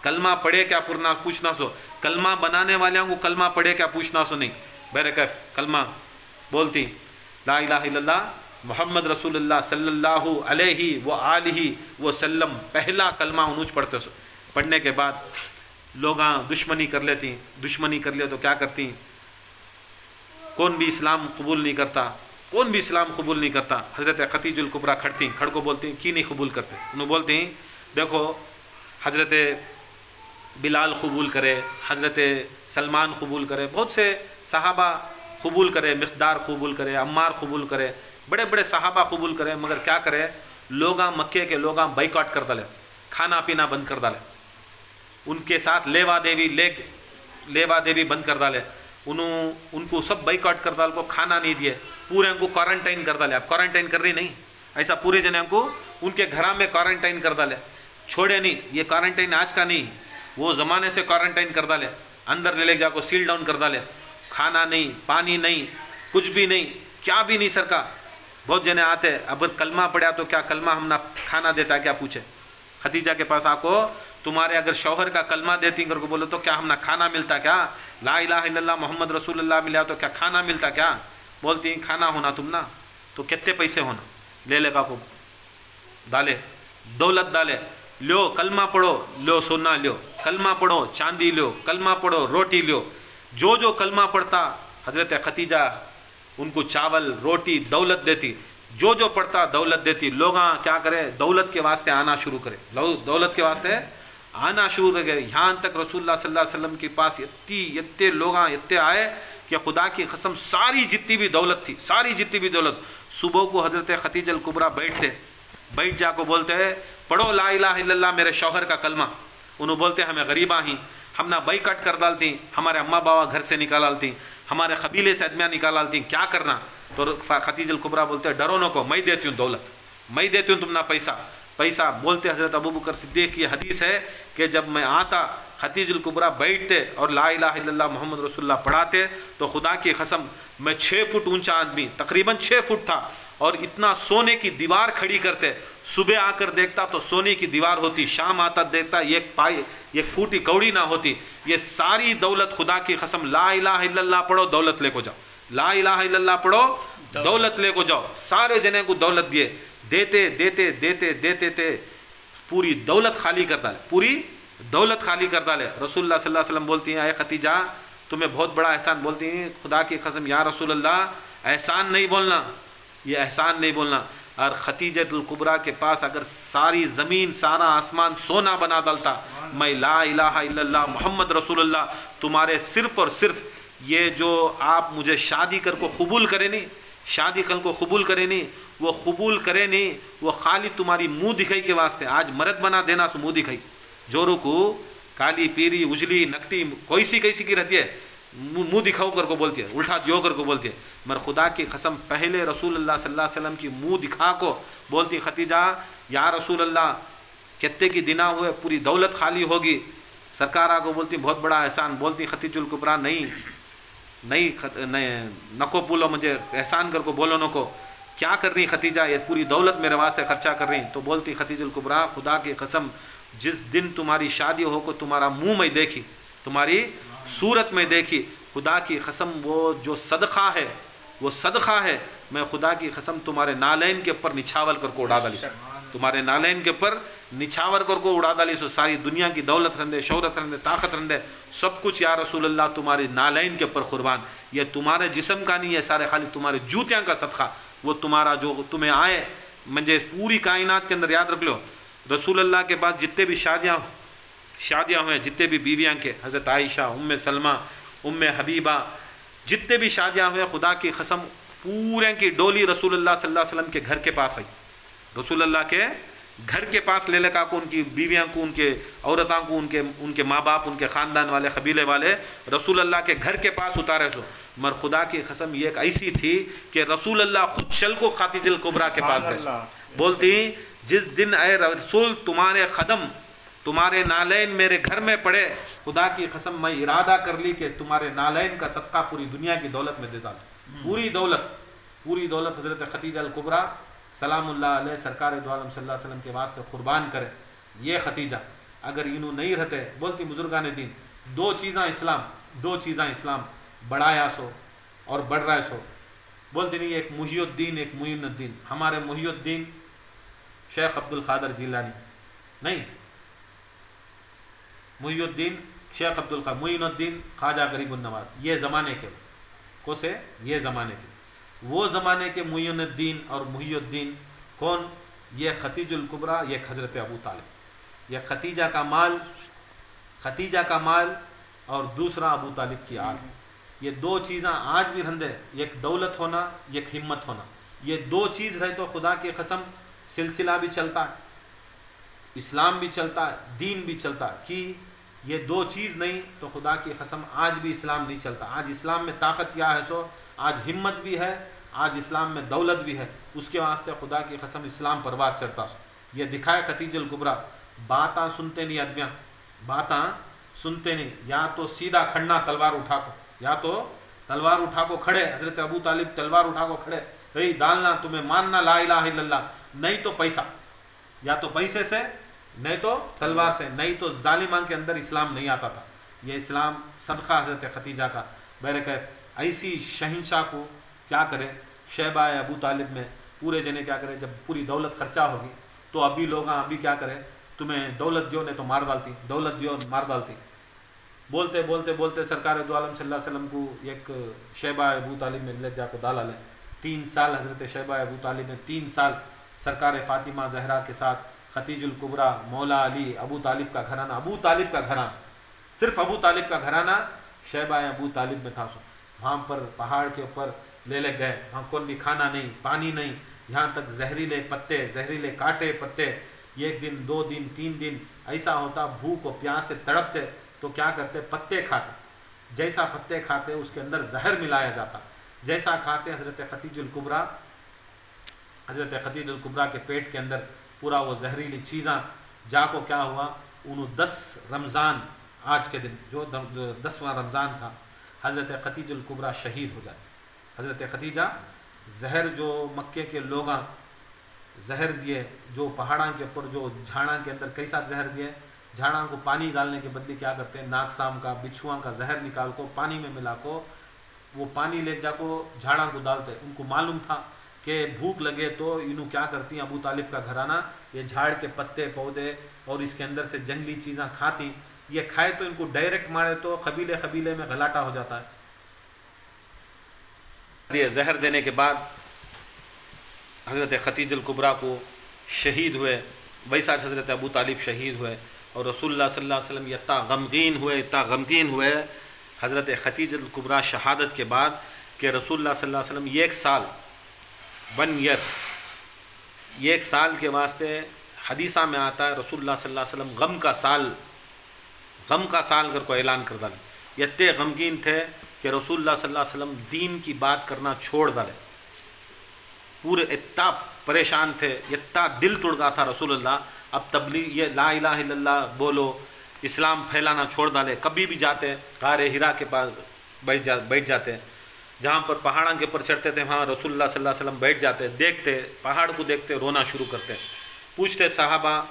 कलमा पढ़े क्या पुरना पूछना सो, कलमा बनाने वालों को कलमा पढ़े क्या पूछना सो नहीं। बैरकफ कलमा बोलती ला इलाहा इल्लल्लाह मोहम्मद रसूलुल्लाह सल्लल्लाहु अलैहि व आलिहि व सल्लम, पहला कलमा उन्होंने पढ़ते सो। पढ़ने के बाद लोग दुश्मनी कर लेती, दुश्मनी कर ले तो क्या करती, कौन भी इस्लाम कबूल नहीं करता, कौन भी इस्लाम कबूल नहीं करता। हज़रत खतीजुल कुबरा खड़ती, खड़ को बोलती कि नहीं कबूल करते, उन्होंने बोलती देखो हज़रत बिलाल कबूल करे, हज़रत सलमान कबूल करे, बहुत से सहाबा कबूल करे, मिक़दार कबूल करे, अम्मार कबूल करे, बड़े बड़े सहाबा कबूल करे, मगर क्या करे, लोग मक्के के लोग बाइकआउट कर डाले, खाना पीना बंद कर डाले, उनके साथ लेवा देवी बंद कर डाले, उनको सब बाइकआउट कर डाल को, खाना नहीं दिए, पूरे को क्वारंटाइन कर डाले। अब क्वारंटाइन कर रही नहीं, ऐसा पूरे जने को उनके घर में क्वारंटाइन कर डाले, छोड़े नहीं। ये क्वारंटाइन आज का नहीं, वो ज़माने से क्वारंटाइन कर डाले, अंदर ले जाको सील डाउन कर डाले, खाना नहीं, पानी नहीं, कुछ भी नहीं, क्या भी नहीं सरका। बहुत जने आते, अब कलमा पड़ा तो क्या कलमा हम ना खाना देता क्या पूछे। खतीजा के पास आको, तुम्हारे अगर शौहर का कलमा देती करके बोलो तो क्या हम ना खाना मिलता क्या, ला इलाहा इल्लल्लाह मोहम्मद रसूलुल्लाह मिला तो क्या खाना मिलता क्या। बोलती खाना होना तुम ना तो कितने पैसे होना, ले ले का को डाले, दौलत डाले, लो कलमा पढ़ो, लो सोना लो, कलमा पढ़ो चांदी लो, कलमा पढ़ो रोटी लो। जो जो कलमा पढ़ता हज़रत खतीजा उनको चावल रोटी दौलत देती, जो जो पढ़ता दौलत देती। लोग क्या करे, दौलत के वास्ते आना शुरू करे, दौलत के वास्ते आना शुरू करे। यहाँ तक रसूलुल्लाह सल्लल्लाहु अलैहि वसल्लम के पास इतने लोग इतने आए कि खुदा की कसम सारी जितनी भी दौलत थी, सारी जितनी भी दौलत, सुबह को हज़रत खतीजा कुबरा बैठ जाको बोलते हैं पढ़ो ला इलाहा इल्लल्लाह मेरे शौहर का कलमा। उन्होंने बोलते हमें गरीबा ही, हम ना बाई कट कर डालती, हमारे अम्मा बाबा घर से निकाल डालती, हमारे कबीले से आदमियाँ निकाल डालती, क्या करना। तो खतीजा कुबरा बोलते हैं डरो नको, मैं देती हूँ दौलत, मैं देती हूँ तुम ना पैसा पैसा। बोलते हज़रत अबू बकर सिद्दीक़ की हदीस है कि जब मैं आता खतीजुल कुबरा बैठते और ला इलाहा इल्लल्लाह मोहम्मद रसूलुल्लाह पढ़ाते तो खुदा की कसम मैं 6 फुट ऊंचा आदमी, तकरीबन 6 फुट था, और इतना सोने की दीवार खड़ी करते। सुबह आकर देखता तो सोने की दीवार होती, शाम आता देखता एक फूटी कौड़ी ना होती। ये सारी दौलत खुदा की कसम, ला इलाहा इल्लल्लाह पढ़ो दौलत लेको जाओ, ला इलाहा इल्लल्लाह पढ़ो दौलत लेको जाओ। सारे जने को दौलत दिए, देते देते देते देते थे, पूरी दौलत खाली कर डाले, पूरी दौलत खाली कर डाले। रसूलुल्लाह सल्लल्लाहु अलैहि वसल्लम बोलती हैं, अय खतीजा तुम्हें बहुत बड़ा एहसान, बोलती हैं खुदा की कसम या रसूलल्लाह एहसान नहीं बोलना, ये एहसान नहीं बोलना। और खतीजतुल कुबरा के पास अगर सारी ज़मीन सारा आसमान सोना बना डालता, मैं ला इलाहा इल्लल्लाह मोहम्मद रसूलुल्लाह तुम्हारे सिर्फ और सिर्फ ये जो आप मुझे शादी कर को कबूल करे नहीं, शादी कल को कबूल करे नहीं, वो कबूल करे नहीं, वो खाली तुम्हारी मुँह दिखाई के वास्ते आज मर्द बना देना सो मुँह दिखाई। जोरू को काली पीरी उजली नकटी कैसी कैसी की रहती है, मुँह दिखाओ कर को बोलती है, उल्टा दियो कर को बोलती है। मगर खुदा की कसम पहले रसूलुल्लाह सल्लल्लाहु अलैहि वसल्लम की मुँह दिखा को बोलती खतीजा या रसूलुल्लाह कितने की दिना हुए पूरी दौलत खाली होगी। सरकार आको बोलती बहुत बड़ा एहसान, बोलती खतीजुल कुबरा नहीं नको बोलो, मुझे एहसान कर को बोलो नको, क्या कर रही खतीजा, ये पूरी दौलत मेरे वास्ते खर्चा कर रही। तो बोलती खतीजुल कुबरा खुदा की कसम जिस दिन तुम्हारी शादी हो को तुम्हारा मुंह में देखी, तुम्हारी सूरत में देखी, खुदा की कसम वो जो सदका है, वो सदका है, मैं खुदा की कसम तुम्हारे नालैन के ऊपर निछावर कर को उड़ा डाली, तुम्हारे नालैन के ऊपर निछावर कर को उड़ा डाली। सो सारी दुनिया की दौलत रंदे, शोहरत रंदे, ताकत रंदे, सब कुछ या रसूलुल्लाह तुम्हारी नालैन के ऊपर कुर्बान। ये तुम्हारे जिस्म का नहीं है, सारे खाली तुम्हारे जूतियाँ का सदका, वो तुम्हारा जो तुम्हें आए। मुझे पूरी कायनात के अंदर याद रख लो, रसूलुल्लाह के बाद जितने भी शादियाँ हुए, जितने भी बीवियाँ के, हज़रत आयशा, उम्मे सलमा, उम्मे हबीबा, जितने भी शादियाँ हुए, खुदा की कसम पूरे की डोली रसूलुल्लाह सल्लल्लाहु अलैहि वसल्लम के घर के पास आई। रसूलुल्लाह के घर के पास ले लेका को उनकी बीवियाँ को, उनके औरतों को, उनके माँ बाप, उनके ख़ानदान वाले, कबीले वाले रसूलुल्लाह के घर के पास उतारे सो। मगर खुदा की कसम ये एक ऐसी थी कि रसूलुल्लाह खुद चल को खतीजुल कुबरा के पास गए। बोलती जिस दिन अय रसूल तुम्हारे कदम, तुम्हारे नालैन मेरे घर में पड़े, खुदा की कसम मैं इरादा कर ली कि तुम्हारे नालैन का सदका पूरी दुनिया की दौलत में देता हूँ। पूरी दौलत हज़रत खतीजा कुबरा सलामुल्लाह अलैह सरकार दो आलम सल्लल्लाहु अलैहि वसल्लम के वास्ते कुर्बान करे। ये खतीजा अगर इन्हों नहीं रहते, बोलती बुजुर्गान दीन, दो चीज़ां इस्लाम बढ़ाया सो और बढ़ रहा है सो। बोलती नहीं, एक मुहियुद्दीन, एक मुइनुद्दीन। हमारे मुहियुद्दीन शेख अब्दुल कादिर जिलानी नहीं, मुहियुद्दीन शेख अब्दुल कादिर, मुइनुद्दीन ख्वाजा गरीबुन नवाज, ये ज़माने के को से, ये ज़माने के, वो ज़माने के मुइनुद्दीन और मुहियुद्दीन कौन? ये खतीजुल कुबरा, ये हज़रत अबू तालिब। ये खतीजा का माल और दूसरा अबू तालिब की आल। ये दो चीज़ें आज भी रंदे, एक दौलत होना, एक हिम्मत होना। ये दो चीज़ रहे तो खुदा की कसम सिलसिला भी चलता है, इस्लाम भी चलता है, दीन भी चलता है। कि ये दो चीज़ नहीं तो खुदा की कसम आज भी इस्लाम नहीं चलता। आज इस्लाम में ताकत क्या है, सो आज हिम्मत भी है, आज इस्लाम में दौलत भी है। उसके वास्ते खुदा की कसम इस्लाम परवास चढ़ता। ये दिखाए खतीजुल कुबरा, बातें सुनते नहीं आदमियाँ, बातें सुनते नहीं, या तो सीधा खड़ना तलवार उठा को, या तो तलवार उठा को खड़े। हज़रत अबू तालिब तलवार उठा को खड़े, भाई डालना, तुम्हें मानना ला इलाहा इल्लल्लाह, नहीं तो पैसा, या तो पैसे से, नहीं तो तलवार से, नहीं तो जालिमान के अंदर इस्लाम नहीं आता था। ये इस्लाम सदका हज़रत खतीजा का। बहरकैफ ऐसी शहंशाह को क्या करे, शहबा अबू तालिब में पूरे जने क्या करे, जब पूरी दौलत खर्चा होगी तो अभी लोग अभी क्या करें, तुम्हें दौलत दियो नहीं तो मार डालती, दौलत दियो मार डालती। बोलते बोलते बोलते सरकार दो आलम सल्लल्लाहु अलैहि वसल्लम को एक शहबा अबू तालिब में ले जाकर डाला ले। 3 साल हज़रत शहबा अबू तालिब ने 3 साल सरकार फ़ातिमा ज़हरा के साथ खतीजुल कुबरा, मौला अली, अबू तालिब का घराना, सिर्फ अबू तालिब का घराना शहबा अबू तालिब में था। सो वहाँ पर पहाड़ के ऊपर ले गए, वहाँ कोई भी खाना नहीं, पानी नहीं, यहाँ तक जहरीले पत्ते, जहरीले काटे पत्ते। 1 दिन 2 दिन 3 दिन ऐसा होता, भूख और प्यास से तड़पते तो क्या करते, पत्ते खाते। जैसा पत्ते खाते उसके अंदर जहर मिलाया जाता, जैसा खाते हज़रत खतीजुल कुबरा के पेट के अंदर पूरा वो जहरीली चीज़ां जाको क्या हुआ, उन्होंने 10 रमज़ान आज के दिन जो 10वां रमज़ान था, हज़रत खतीजुल कुबरा शहीद हो जाए। हज़रत खतीजा जहर जो मक्के के लोग जहर दिए, जो पहाड़ा के ऊपर जो झाड़ा के अंदर कई साथ जहर दिए, झाड़ा को पानी डालने के बदले क्या करते हैं, नागसाम का बिच्छुआ का जहर निकाल को पानी में मिला को वो पानी ले जाको झाड़ा को डालते। उनको मालूम था कि भूख लगे तो इन्हों क्या करती हैं, अबू तालिब का घराना ये झाड़ के पत्ते पौधे और इसके अंदर से जंगली चीज़ें खाती, ये खाए तो इनको डायरेक्ट मारे तो कबीले कबीले में गलाटा हो जाता है। ये जहर देने के बाद हज़रत खतीजुल कुबरा को शहीद हुए, वैसा हज़रत अबू तालिब शहीद हुए और रसूलुल्लाह सल्लल्लाहु अलैहि वसल्लम इतना गमगीन हुए हज़रत खतीजुल कुबरा शहादत के बाद कि रसूलुल्लाह सल्लल्लाहु अलैहि वसल्लम 1 साल 1 ईयर 1 साल के वास्ते हदीसा में आता है, रसूलुल्लाह सल्लल्लाहु अलैहि वसल्लम गम का साल कर को ऐलान कर डाले। इतने गमगीन थे कि रसूलुल्लाह सल्लल्लाहु अलैहि वसल्लम दीन की बात करना छोड़ डाले, पूरे इतना परेशान थे, इतना दिल तुड़गा था रसूलुल्लाह। अब तबलीग ये ला इलाहा इल्लल्लाह बोलो, इस्लाम फैलाना छोड़ डाले। कभी भी जाते गारे हिरा के पास बैठ जाते, जहाँ पर पहाड़ों के ऊपर चढ़ते थे वहाँ रसूलुल्लाह सल्लल्लाहु अलैहि वसल्लम बैठ जाते, देखते पहाड़ को देखते रोना शुरू करते। पूछते साहबा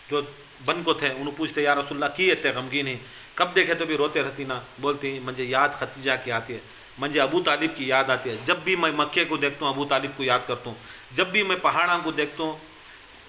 जो बन को थे उन्होंने पूछते या रसूलुल्लाह की इतने गमगीन है, कब देखे तो भी रोते रहती ना। बोलती मुझे याद खतीजा की आती है, मुझे अबू तालिब की याद आती है। जब भी मैं मक्के को देखता हूँ अबू तालिब को याद करता हूँ, जब भी मैं पहाड़ों को देखता हूँ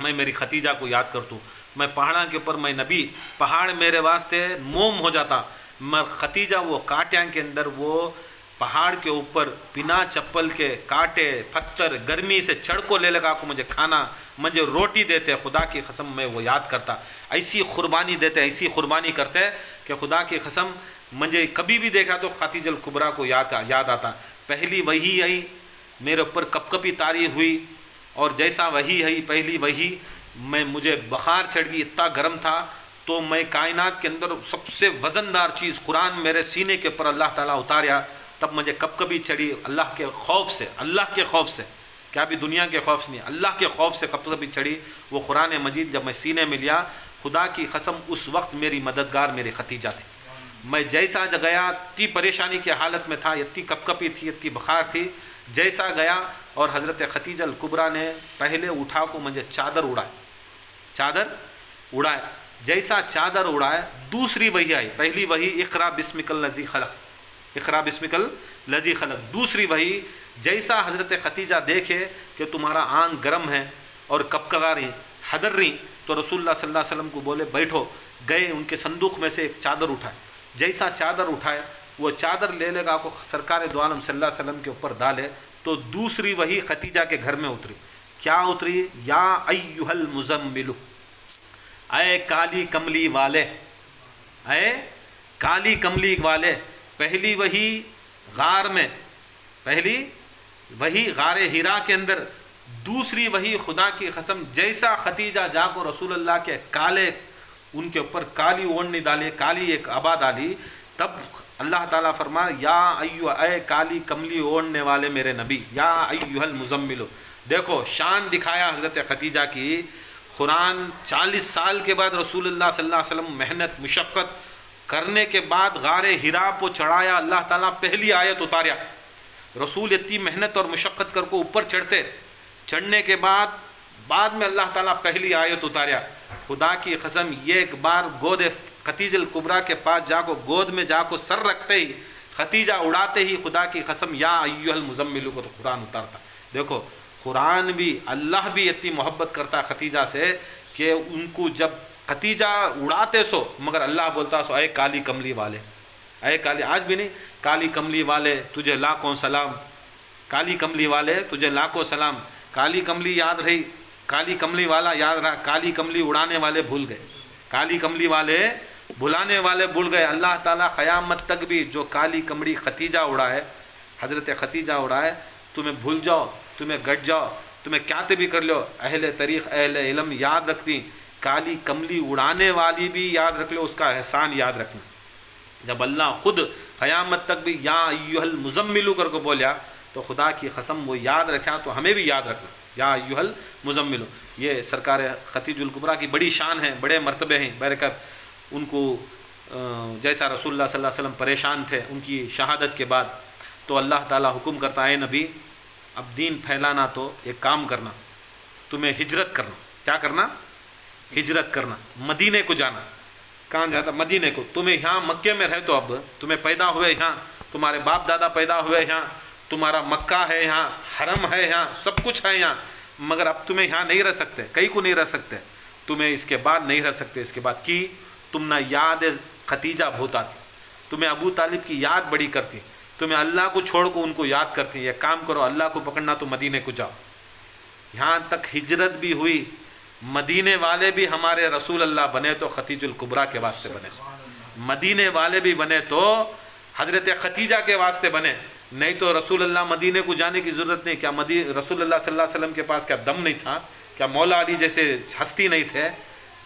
मैं मेरी खतीजा को याद करता हूँ। मैं पहाड़ा के ऊपर मैं नबी, पहाड़ मेरे वास्ते मोम हो जाता, मैं खतीजा वो कांटियाँ के अंदर वो पहाड़ के ऊपर बिना चप्पल के कांटे पत्थर गर्मी से चढ़ को ले लगा को मुझे खाना, मुझे रोटी देते, खुदा की कसम मैं वो याद करता। ऐसी कुर्बानी देते, ऐसी कुर्बानी करते कि खुदा की कसम मुझे कभी भी देखा तो खतीजुल कुबरा को याद आता। पहली वही आई मेरे ऊपर कपकपी तारी हुई और जैसा वही है पहली वही मुझे बुखार चढ़ गई, इतना गर्म था तो मैं कायनात के अंदर सबसे वज़नदार चीज़ कुरान मेरे सीने के ऊपर अल्लाह ताला उतारा, तब मुझे कभी चढ़ी अल्लाह के खौफ से, क्या भी दुनिया के खौफ से नहीं, अल्लाह के खौफ से कभी चढ़ी वो कुरान मजीद। जब मैं सीने में लिया, खुदा की कसम उस वक्त मेरी मददगार मेरी खतीजा थी। मैं जैसा गया इतनी परेशानी की हालत में था, इतनी कपकपी थी, इतनी बुखार थी, जैसा गया और हज़रत खतीजुल कुबरा ने पहले उठा को मुझे चादर उड़ाए, जैसा चादर उड़ाए दूसरी वही आई। पहली वही इक़रा बिस्मिकल लज़ी खलक़, दूसरी वही जैसा हज़रत खतीजा देखे कि तुम्हारा आंग गर्म है और कपकगा रही हदर रही, तो रसूलुल्लाह सल्लल्लाहु अलैहि वसल्लम को बोले बैठो, गए उनके संदूक में से एक चादर उठाए, जैसा चादर उठाए वो चादर ले लेगा को सरकार दो आलम सल्लल्लाहु अलैहि वसल्लम के ऊपर डाले, तो दूसरी वही खतीजा के घर में उतरी। क्या उतरी? या अय्युहल मुज़म्मिलु, अय काली कमली वाले, अय काली कमली वाले। पहली वही गार में, पहली वही गारे हिरा के अंदर, दूसरी वही खुदा की कसम जैसा खतीजा जाको रसूलुल्लाह के काले उनके ऊपर काली ओढ़नी डाली, काली एक आबा डाली, तब अल्लाह ताला फरमा या अय्यु, अय काली कमली ओढ़ने वाले मेरे नबी, या अय्युहल मुज़म्मिलु। देखो शान दिखाया हज़रत खतीजा की। कुरान 40 साल के बाद रसूलुल्लाह सल्लल्लाहु अलैहि वसल्लम मेहनत मुशक्क़त करने के बाद गारे हिरा को चढ़ाया, अल्लाह ताला पहली आयत उतारा। रसूल इतनी मेहनत और मुशक्क़त कर को ऊपर चढ़ने के बाद में अल्लाह ताला पहली आयत उतारा। खुदा की कसम ये एक बार गोद खतीजुल कुबरा के पास जाको गोद में जाको सर रखते ही, खतीजा उड़ाते ही खुदा की कसम या अय्युहल मुज़म्मिलु को तो कुरान उतारता। देखो कुरान भी, अल्लाह भी इतनी मोहब्बत करता खतीजा से कि उनको जब खतीजा उड़ाते सो मगर अल्लाह बोलता सो अय काली कमली वाले, अय काली, आज भी नहीं, काली कमली वाले तुझे लाखों सलाम, काली कमली वाले तुझे लाखों सलाम। काली कमली याद रही, काली कमली वाला याद रहा, काली कमली उड़ाने वाले भूल गए, काली कमली वाले भुलाने वाले भूल गए। अल्लाह ताला क़यामत तक भी जो काली कमली खतीजा उड़ाए, हज़रत खतीजा उड़ाए, तुम्हें भूल जाओ, तुम्हें गट जाओ, तुम्हें क्या भी कर लो, अहले तरीक़ अहले इल्म याद रखती, काली कमली उड़ाने वाली भी याद रख लो, उसका एहसान याद रखना। जब अल्लाह ख़ुद क़यामत तक भी या अय्युहल मुज़म्मिलु करके बोलिया तो खुदा की कसम वो याद रखा, तो हमें भी याद रखना। या अय्युहल मुज़म्मिल। ये सरकार खतीजुल कुबरा की बड़ी शान है, बड़े मर्तबे हैं। बरकत उनको जैसा रसूलुल्लाह सल्लल्लाहु अलैहि वसल्लम परेशान थे उनकी शहादत के बाद, तो अल्लाह ताला हुक्म करता है नबी अब दीन फैलाना तो एक काम करना, तुम्हें हिजरत करना। क्या करना? हिजरत करना, मदीने को जाना। कहाँ जाता? मदीने को। तुम्हें यहाँ मक्के में रहे तो अब तुम्हें पैदा हुए यहाँ, तुम्हारे बाप दादा पैदा हुए यहाँ, तुम्हारा मक्का है यहाँ, हरम है यहाँ, सब कुछ है यहाँ, मगर अब तुम्हें यहाँ नहीं रह सकते, कहीं को नहीं रह सकते, तुम्हें इसके बाद नहीं रह सकते। इसके बाद की तुम ना याद खतीजा बहुत आती, तुम्हें अबू तालिब की याद बड़ी करती, तुम्हें अल्लाह को छोड़ को उनको याद करती। ये काम करो, अल्लाह को पकड़ना तो मदीने को जाओ। यहाँ तक हिजरत भी हुई, मदीने वाले भी हमारे रसूल अल्लाह बने तो खतीजुल कुबरा के वास्ते बने, मदीने वाले भी बने तो हज़रत खतीजा के वास्ते बने, नहीं तो रसूल अल्लाह मदीने को जाने की ज़रूरत नहीं। क्या रसूल अल्लाह सल्लल्लाहु अलैहि वसल्लम के पास क्या दम नहीं था? क्या मौला अली जैसे हस्ती नहीं थे?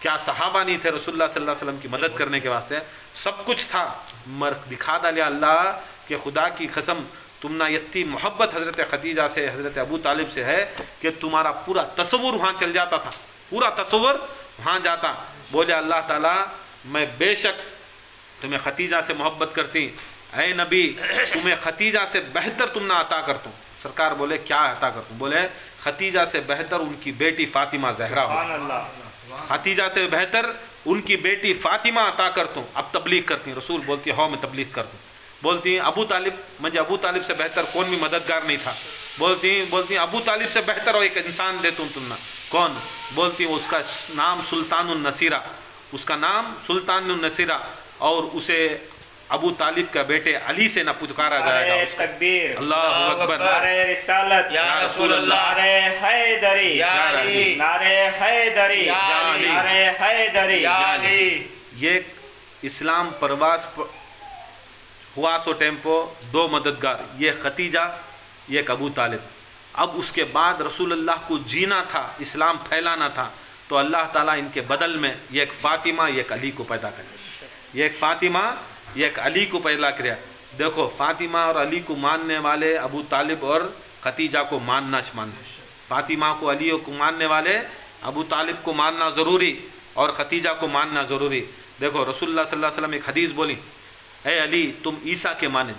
क्या सहाबा नहीं थे रसूलुल्लाह सल्लल्लाहु अलैहि वसल्लम की मदद करने के वास्ते? सब कुछ था, मर दिखा डालिया अल्लाह के खुदा की कसम तुम ना इतनी मोहब्बत हज़रत खतीजा से, हज़रत अबू तालिब से है कि तुम्हारा पूरा तस्वुर वहाँ चल जाता था, पूरा तस्वुर वहाँ जाता। बोले अल्लाह ताला मैं बेशक तुम्हें खतीजा से मोहब्बत करती, ऐ नबी तुम्हें खतीजा से बेहतर तुम ना अता करता हूँ। सरकार बोले क्या अता करता हूँ? बोले खतीजा से बेहतर उनकी बेटी फातिमा जहरा हो, खतीजा से बेहतर उनकी बेटी फातिमा अता करता हूँ, अब तबलीग करती हैं। रसूल बोलती है हाँ मैं तबलीग करता हूँ। बोलती हैं अबू तालिब, मुझे अबू तालिब से बेहतर कौन भी मददगार नहीं था। बोलती हैं अबू तालिब से बेहतर और एक इंसान दे तुम ना कौन? बोलती हैं उसका नाम सुल्तानुन नसीरा, उसका नाम सुल्तानुन नसीरा, और उसे अबू तालिब का बेटे अली से ना पुकारा जाएगा। अल्लाहु अकबर, नारे रिसालत या रसूल अल्लाह, नारे हैदरी या अली, नारे हैदरी या अली, नारे हैदरी या अली। ये इस्लाम परवास हुआ सो टेम्पो दो मददगार, ये खतीजा ये अबू तालिब। अब उसके बाद रसूलुल्लाह को जीना था, इस्लाम फैलाना था, तो अल्लाह ताला इनके बदल में ये एक फातिमा ये एक अली को पैदा करे, ये एक फातिमा ये एक अली को पैदा किया। देखो फातिमा और अली को मानने वाले अबू तालिब और खतीजा को मानना फातिमा को अली को मानने वाले अबू तालिब को मानना ज़रूरी और खतीजा को मानना ज़रूरी। देखो रसूलुल्लाह सल्लल्लाहु अलैहि वसल्लम एक हदीस बोली, ए अली तुम ईसा के मानिन,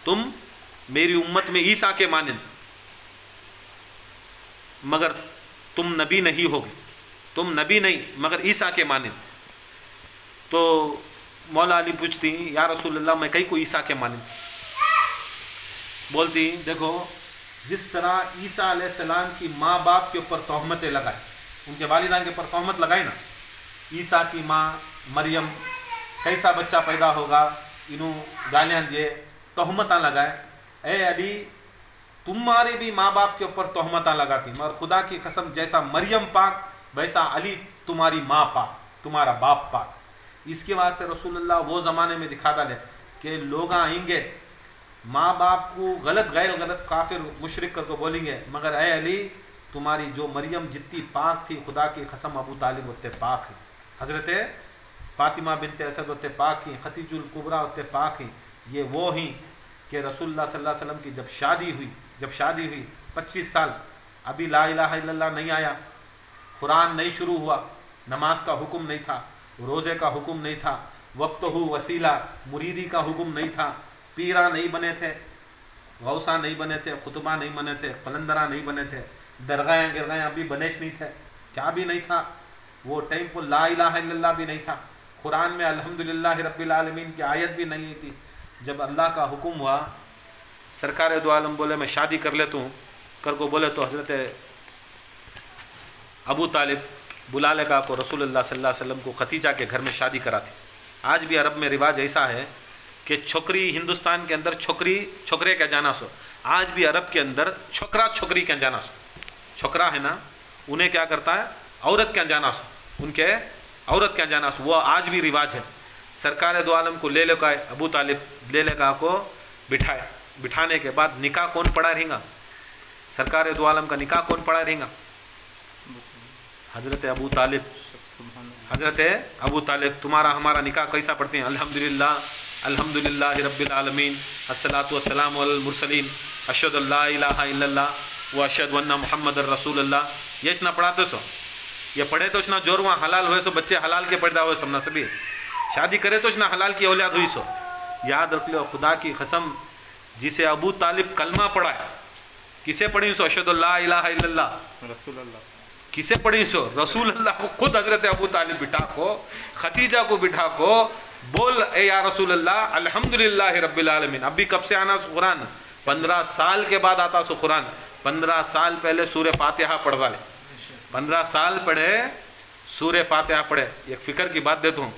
तुम मेरी उम्मत में ईसा के मानिन, मगर तुम नबी नहीं होगे, तुम नबी नहीं मगर ईसा के मानिन। तो मौला अली पूछती या रसूलल्लाह मैं कहीं को ईसा के मानिन? बोलती देखो जिस तरह ईसा अलैहिस्सलाम की माँ बाप के ऊपर तोहमतें लगाए, उनके वालिदान के ऊपर तोहमत लगाई ना, ईसा की माँ मरियम कैसा बच्चा पैदा होगा, इन्हों गालियाँ दिए, तोहमत लगाए। ए अली तुम्हारे भी माँ बाप के ऊपर तोहमत लगाती, मगर खुदा की कसम जैसा मरियम पाक वैसा अली तुम्हारी माँ पाक, तुम्हारा बाप पाक। इसके वास्ते रसूलुल्लाह वो ज़माने में दिखा डाले कि लोग आएंगे माँ बाप को गलत गैर गलत काफिर मुशरिक करके बोलेंगे, मगर ए अली तुम्हारी जो मरियम जितनी पाक थी, खुदा की कसम अबू तालिब उतने पाक है, हज़रत फातिमा बिनते असद उतने पाक ही, खतीजुल कुबरा उतने पाक ही। ये वो ही कि रसूलुल्लाह सल्लल्लाहु अलैहि वसल्लम की जब शादी हुई 25 साल अभी ला इलाहा इल्लल्लाह नहीं आया, कुरान नहीं शुरू हुआ, नमाज का हुक्म नहीं था, रोज़े का हुक्म नहीं था, वक्तहु वसीला मुरीदी का हुक्म नहीं था, पीरा नहीं बने थे, गौसा नहीं बने थे, खुतबा नहीं बने थे, कलंदरा नहीं बने थे, दरगाहें गिरगाहें अभी बनेश नहीं थे, क्या भी नहीं था। वो टाइम पर ला इलाहा इल्लल्लाह भी नहीं था, कुरान में अल्हम्दुलिल्लाह रब्बिल आलमीन की आयत भी नहीं थी। जब अल्लाह का हुक्म हुआ, सरकार दो आलम बोले मैं शादी कर लेता हूँ, कर को बोले तो हज़रत अबू तालिब बुला लेगा को रसूलुल्लाह सल्लल्लाहु अलैहि वसल्लम को खतीजा के घर में शादी कराती। आज भी अरब में रिवाज ऐसा है कि छोकरी हिंदुस्तान के अंदर छोकरी छोकरे क्या जाना सो, आज भी अरब के अंदर छोकरा छोकरी क्या जाना सो, छोकरा है ना उन्हें क्या करता है औरत क्या जाना सो, उनके औरत क्या जाना सो, वो आज भी रिवाज है। सरकार दो आलम को ले लेगा अबू तालिब ले लेगा को बिठाए, बिठाने के बाद निकाह कौन पढ़ा रहेगा? सरकार दो आलम का निकाह कौन पढ़ा रहेगा? हज़रत अबू तालिब। हज़रत अबू तालिब तुम्हारा हमारा निकाह कैसा पढ़ते हैं? अल्हम्दुलिल्लाह अल्हम्दुलिल्लाह रब्बिल आलमीन अस्सलातु वस्सलामु अलल मुरसलीन अशहदु अल्ला इलाहा इल्लल्लाह व अशहदु अन्ना मुहम्मदर रसूलुल्लाह ये ना पढ़ाते सो ये पढ़े तो ना जोर वहाँ हलाल हुए सो बच्चे हलाल के पैदा हुए समना सभी शादी करे तो ना हलाल की औलाद हुई सो। याद रख लो खुदा की कसम जिसे अबू तालिब कलमा पढ़ा है किसे पढ़ी सो अशहदु ला इलाहा इल्लल्लाह रसूलुल्लाह किसे पढ़ी सो रसूल अल्लाह को खुद हजरत अबू तालिब बिठा को खतीजा को बिठा को बोल ए या रसूल अल्लाह अल्हम्दुलिल्लाह रब्बिल आलमीन। अभी कब से आना सो कुरान 15 साल के बाद आता सो कुरान। 15 साल पहले सूरह फातिहा पढ़ डाले 15 साल पढ़े सूरह फातिहा पढ़े। एक फिक्र की बात देता हूँ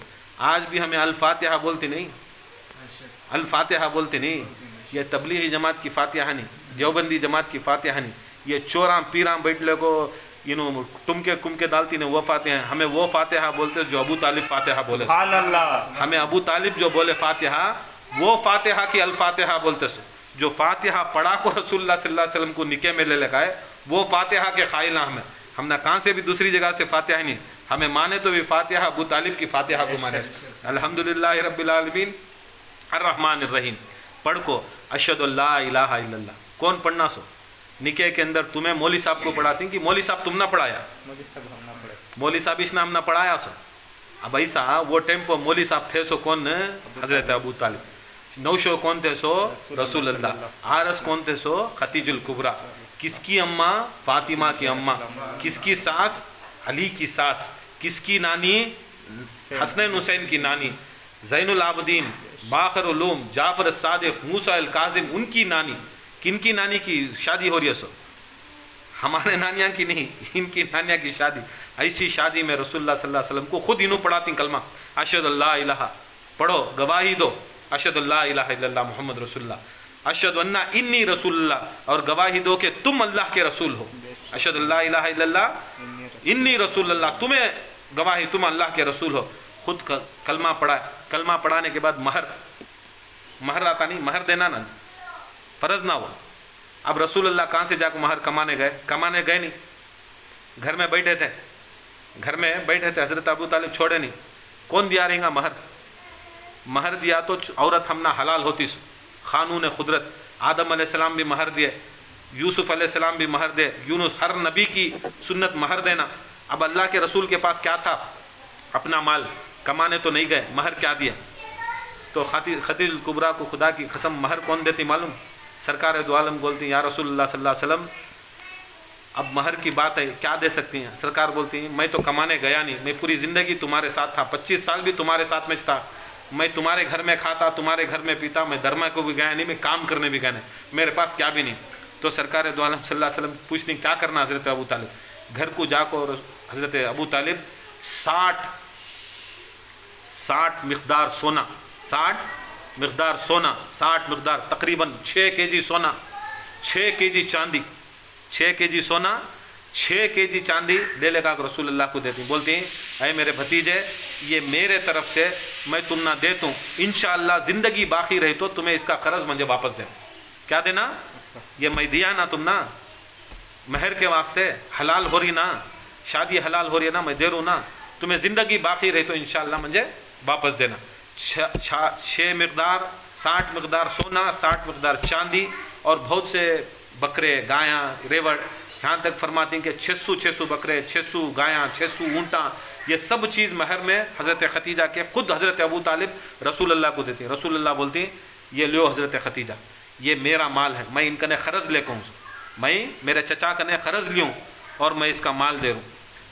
आज भी हमें अल फातिहा बोलती नहीं अल फातिहा बोलते नहीं। ये तबलीगी जमात की फातिहा नहीं देवबंदी जमात की फातिहा नहीं ये चोरा पीरा बैठले को टुमके कुमके डालती ने वो फातिहा हमें वो फातिहा बोलते जो अबू तालिब फातिहा बोले। हमें अबू तालिब जो बोले फातिहा वो फातिहा की अल फातिहा बोलते सो। जो फातिहा पढ़ा को रसूलुल्लाह सल्लल्लाहु अलैहि वसल्लम को निके में ले लगाए वो फातिहा के क़ाइल हमें हमने कहाँ से भी दूसरी जगह से फातिहा नहीं हमें माने तो भी फातिहा अबू तालिब की फातिहा को माने। अल्हम्दुलिल्लाह रब्बिल आलमीन अर्रहमानिर रहीम पढ़ को अशहदु ला इलाहा इल्लल्लाह कौन पढ़ना सो। निके के अंदर तुम्हें मौली साहब को पढ़ाती कि मौली साहब तुम ना पढ़ाया मौली साहब इसने हमने पढ़ाया सो। अब ऐसा वो टाइम पर मौली साहब थे सो कौन हजरत अबू तालिब। नौशो कौन थे सो रसूल अल्लाह। आरस कौन थे सो खतीजुल कुबरा। किसकी अम्मा फातिमा की अम्मा किसकी सास अली की सास किसकी नानी हसनैन हुसैन की नानी ज़ैनुल आबदीन बाखर उलूम जाफर सादिक मूसा अल काजिम उनकी नानी किनकी नानी की शादी हो रही है सो हमारे नानिया की नहीं इनकी नानिया की शादी। ऐसी शादी में रसूलुल्लाह सल्लल्लाहु अलैहि वसल्लम को खुद इन्हों पढ़ाती कलमा अशहदु ला इलाहा पढ़ो गवाही दो अशहदु ला इलाहा इल्लल्लाह मुहम्मद रसूलुल्लाह अशहदु अन्ना इन्नी रसूलुल्लाह और गवाही दो कि तुम अल्लाह के रसूल हो। अशहदु ला इलाहा इल्लल्लाह इन्नी रसूलुल्लाह तुम्हें गवाही तुम अल्लाह के रसूल हो। खुद कलमा पढ़ा कलमा पढ़ाने के बाद महर आता नहीं महर देना ना फ़र्ज़ ना हो। अब रसूलुल्लाह कहाँ से जाकर महर कमाने गए नहीं घर में बैठे थे हज़रत अबू तालिब छोड़े नहीं कौन दिया रहेगा महर दिया तो औरत हमना हलाल होती क़ानून खुदरत आदम अलैहिस्सलाम भी महर दिए यूसुफ अलैहिस्सलाम भी महर दे यूनुस हर नबी की सुन्नत महर देना। अब अल्लाह के रसूल के पास क्या था अपना माल कमाने तो नहीं गए महर क्या दिया तो खतीजुल कुबरा को खुदा की कसम महर कौन देती मालूम सरकार दो आलम बोलती या रसूलुल्लाह सल्लल्लाहु अलैहि वसल्लम अब महर की बात है क्या दे सकती हैं। सरकार बोलती हैं मैं तो कमाने गया नहीं मैं पूरी ज़िंदगी तुम्हारे साथ था 25 साल भी तुम्हारे साथ में था मैं तुम्हारे घर में खाता तुम्हारे घर में पीता मैं दरमा को भी गया नहीं मैं काम करने भी गया नहीं मेरे पास क्या भी नहीं। तो सरकार दो आलम सल्लल्लाहु अलैहि वसल्लम पूछती क्या करना हज़रत अबू तालिब घर को जाकर हज़रत अबू तालिब 60 मिक़दार सोना 60 मिक़दार तकरीबन 6 केजी सोना 6 केजी चांदी 6 केजी सोना 6 केजी चांदी ले लेकर रसूलुल्लाह को देती बोलती अरे मेरे भतीजे ये मेरे तरफ से मैं तुम ना दे दूँ इंशाअल्लाह ज़िंदगी बाकी रही तो तुम्हें इसका कर्ज मुझे वापस देना। क्या देना ये मैं दिया ना तुम ना महर के वास्ते हलाल हो रही ना शादी हलाल हो रही है ना मैं दे रूँ ना तुम्हें ज़िंदगी बाकी रही तो इंशाअल्लाह मुझे वापस देना। 6 मिक़दार 60 मिक़दार सोना 60 मिक़दार चांदी और बहुत से बकरे गायाँ रेवड़ यहाँ तक फरमाती कि 600 बकरे 600 गायाँ 600 ऊँटा ये सब चीज़ महर में हज़रत खतीजा के खुद हज़रत अबू तालिब रसूलुल्लाह को देती। रसूलुल्लाह बोलती ये लो हज़रत खतीजा ये मेरा माल है मैं इनका ने ख़र्ज़ ले कहूँ मैं मेरे चचा का ने ख़र्ज़ लूँ और मैं इसका माल दे रूँ।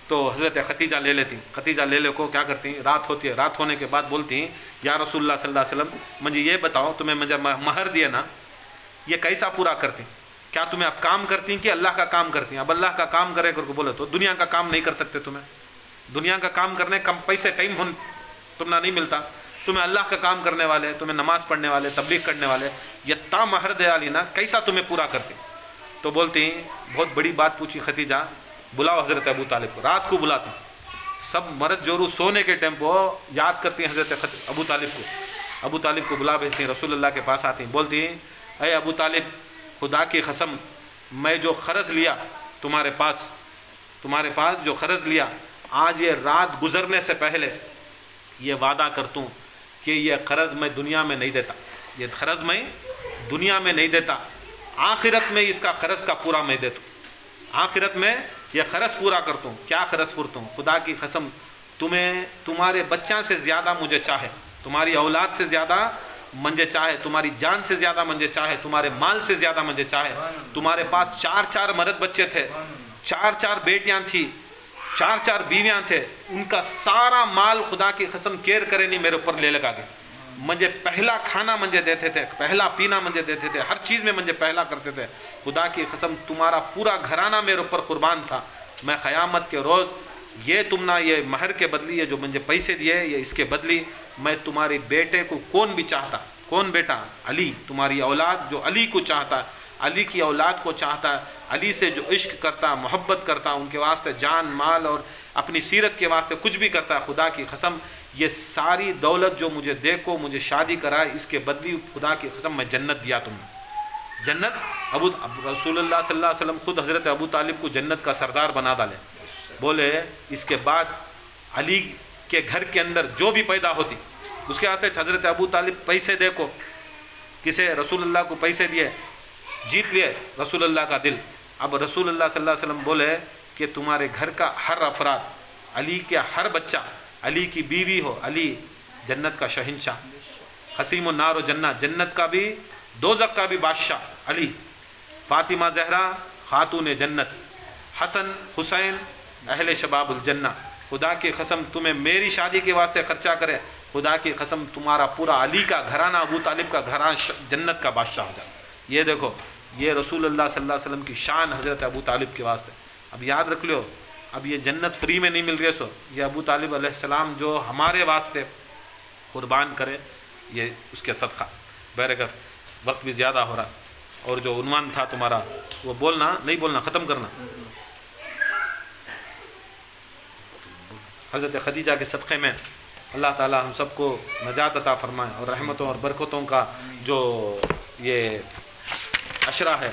तो हज़रत खतीजा ले लेती खतीजा ले को क्या करती रात होती है रात होने के बाद बोलती या रसूलुल्लाह सल्लल्लाहु अलैहि वसल्लम मुझे ये बताओ तुम्हें मुझे महर दिया ना ये कैसा पूरा करती क्या तुम्हें अब काम करती कि अल्लाह का काम करती अब अल्लाह का काम करे करके बोले तो दुनिया का काम नहीं कर सकते तुम्हें दुनिया का काम करने कम पैसे टाइम हो तुम्हें नहीं मिलता तुम्हें अल्लाह का काम करने वाले तुम्हें नमाज़ पढ़ने वाले तबलीग करने वाले ये ता महर दे आली ना कैसा तुम्हें पूरा करती। तो बोलती बहुत बड़ी बात पूछी खतीजा बुलाओ हज़रत अबू तालिब को रात को बुलाती सब मर्द जोरू सोने के टाइम को याद करती हैं हज़रत अबू तालिब को बुला भेजती रसूलुल्लाह के पास आती बोलती अरे अबू तालिब खुदा की कसम मैं जो ख़र्ज़ लिया तुम्हारे पास जो ख़र्ज़ लिया आज ये रात गुज़रने से पहले ये वादा करता हूँ कि ये क़र्ज़ मैं दुनिया में नहीं देता ये क़र्ज़ मैं दुनिया में नहीं देता आखिरत में इसका क़र्ज़ का पूरा मैं देता हूँ आखिरत में ये खरस पूरा करता हूँ। क्या खरस पूरता हूँ? खुदा की कसम, तुम्हें तुम्हारे बच्चा से ज़्यादा मुझे चाहे, तुम्हारी औलाद से ज़्यादा मुझे चाहे, तुम्हारी जान से ज़्यादा मुझे चाहे, तुम्हारे माल से ज़्यादा मुझे चाहे। तुम्हारे पास 4-4 मर्द बच्चे थे, 4-4 बेटियां थी, 4-4 बीवियां थे, उनका सारा माल खुदा की कसम केयर करे नहीं मेरे ऊपर ले लगा के। मुझे पहला खाना मुझे देते थे, पहला पीना मुझे देते थे, हर चीज़ में मुझे पहला करते थे। खुदा की कसम तुम्हारा पूरा घराना मेरे ऊपर कुर्बान था। मैं क़यामत के रोज़ ये तुम ना ये महर के बदली, ये जो मुझे पैसे दिए, ये इसके बदली मैं तुम्हारे बेटे को, कौन भी चाहता, कौन बेटा? अली, तुम्हारी औलाद जो अली को चाहता, अली की औलाद को चाहता, अली से जो इश्क करता, मोहब्बत करता, उनके वास्ते जान माल और अपनी सीरत के वास्ते कुछ भी करता, खुदा की कसम ये सारी दौलत जो मुझे देखो, मुझे शादी कराए, इसके बदली खुदा की कसम मैं जन्नत दिया तुमने। जन्नत रसूलुल्लाह सल्लल्लाहु अलैहि वसल्लम खुद हज़रत अबू तालिब को जन्नत का सरदार बना डाले। बोले इसके बाद अली के घर के अंदर जो भी पैदा होती उसके वास्ते हज़रत अबू तालिब पैसे देखो, किसे? रसूलुल्लाह को पैसे दिए, जीत लिए रसूलुल्लाह का दिल। अब रसूलुल्लाह सल्लल्लाहु अलैहि वसल्लम बोले कि तुम्हारे घर का हर अफराद, अली के हर बच्चा, अली की बीवी हो, अली जन्नत का शहंशाह, खसीम नार व जन्नत, जन्नत का भी दोज़ख का भी बादशाह अली, फ़ातिमा ज़हरा खातून जन्नत, हसन हुसैन अहले शबाबुल जन्ना। खुदा की कसम तुम्हें मेरी शादी के वास्ते ख़र्चा करे, खुदा की कसम तुम्हारा पूरा अली का घराना, अबू तालिब का घराना जन्नत का बादशाह हो जाए। ये देखो, ये रसूलुल्लाह सल्लल्लाहु अलैहि वसल्लम की शान हज़रत अबू तालिब के वास्ते। अब याद रख लो, अब ये जन्नत फ्री में नहीं मिल रही है, सो ये अबू तालिब अलैहिस्सलाम जो हमारे वास्ते कुर्बान करे, ये उसके सदका। बहरकत वक्त भी ज़्यादा हो रहा, और जो उन्वान था तुम्हारा वो बोलना नहीं, बोलना ख़त्म करना। हज़रत खदीजा के सदक़े में अल्लाह ताला हम सबको नजात अता फ़रमाए, और रहमतों और बरकतों का जो ये अशरा है,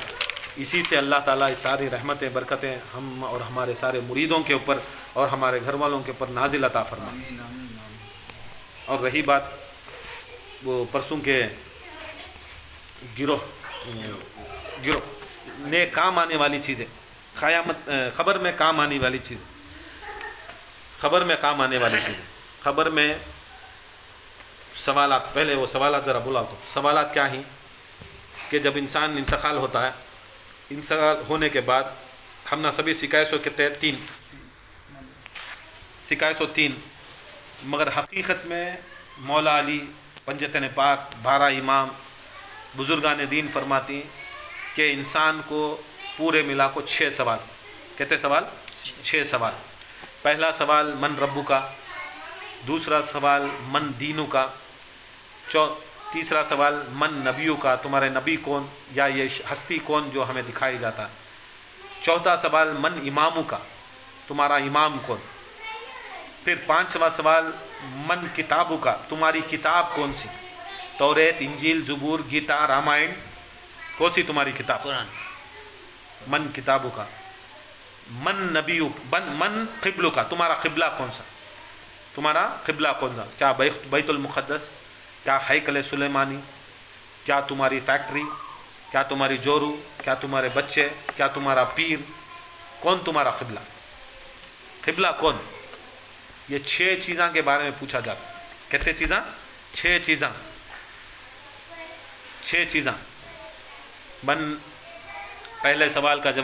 इसी से अल्लाह ताला इस सारी रहमतें बरकतें हम और हमारे सारे मुरीदों के ऊपर और हमारे घर वालों के ऊपर नाजिल अता फरमाए। और रही बात वो परसों के गिरोह ने काम आने वाली चीज़ें, क़यामत ख़बर में काम आने वाली चीज़ें, ख़बर में काम आने वाली चीज़ें, ख़बर में सवालात, पहले वो सवालात ज़रा बुला दो। सवालात क्या ही कि जब इंसान इंतकाल होता है, इंतकाल होने के बाद हम ना सभी शिकायतों के तहत 3 शिकायतों, मगर हकीकत में मौला अली पंजतन पाक 12 इमाम बुज़ुर्गान दीन फरमाती कि इंसान को पूरे मिला को 6 सवाल, कहते सवाल 6 सवाल। पहला सवाल मन रब्बू का, दूसरा सवाल मन दीनू का, तीसरा सवाल मन नबियों का, तुम्हारे नबी कौन या ये हस्ती कौन जो हमें दिखाई जाता है। चौथा सवाल मन इमामों का, तुम्हारा इमाम कौन। फिर 5वां सवाल मन किताबों का, तुम्हारी किताब कौन सी, तौरेत इंजील ज़बूर गीता रामायण, कौन सी तुम्हारी किताब, कुरान। मन किताबों का। मन नबियों, मन क़िबलों का, तुम्हारा क़िबला कौन सा, तुम्हारा क़िबला कौन सा, क्या बैतुल मुक़द्दस, क्या हैकल सुलेमानी, क्या तुम्हारी फैक्ट्री, क्या तुम्हारी जोरू, क्या तुम्हारे बच्चे, क्या तुम्हारा पीर, कौन तुम्हारा क़िबला, क़िबला कौन। ये 6 चीज़ों के बारे में पूछा जाता है। कहते चीज़ां 6 चीज़ां, 6 चीज़ां। पहले सवाल का जवाब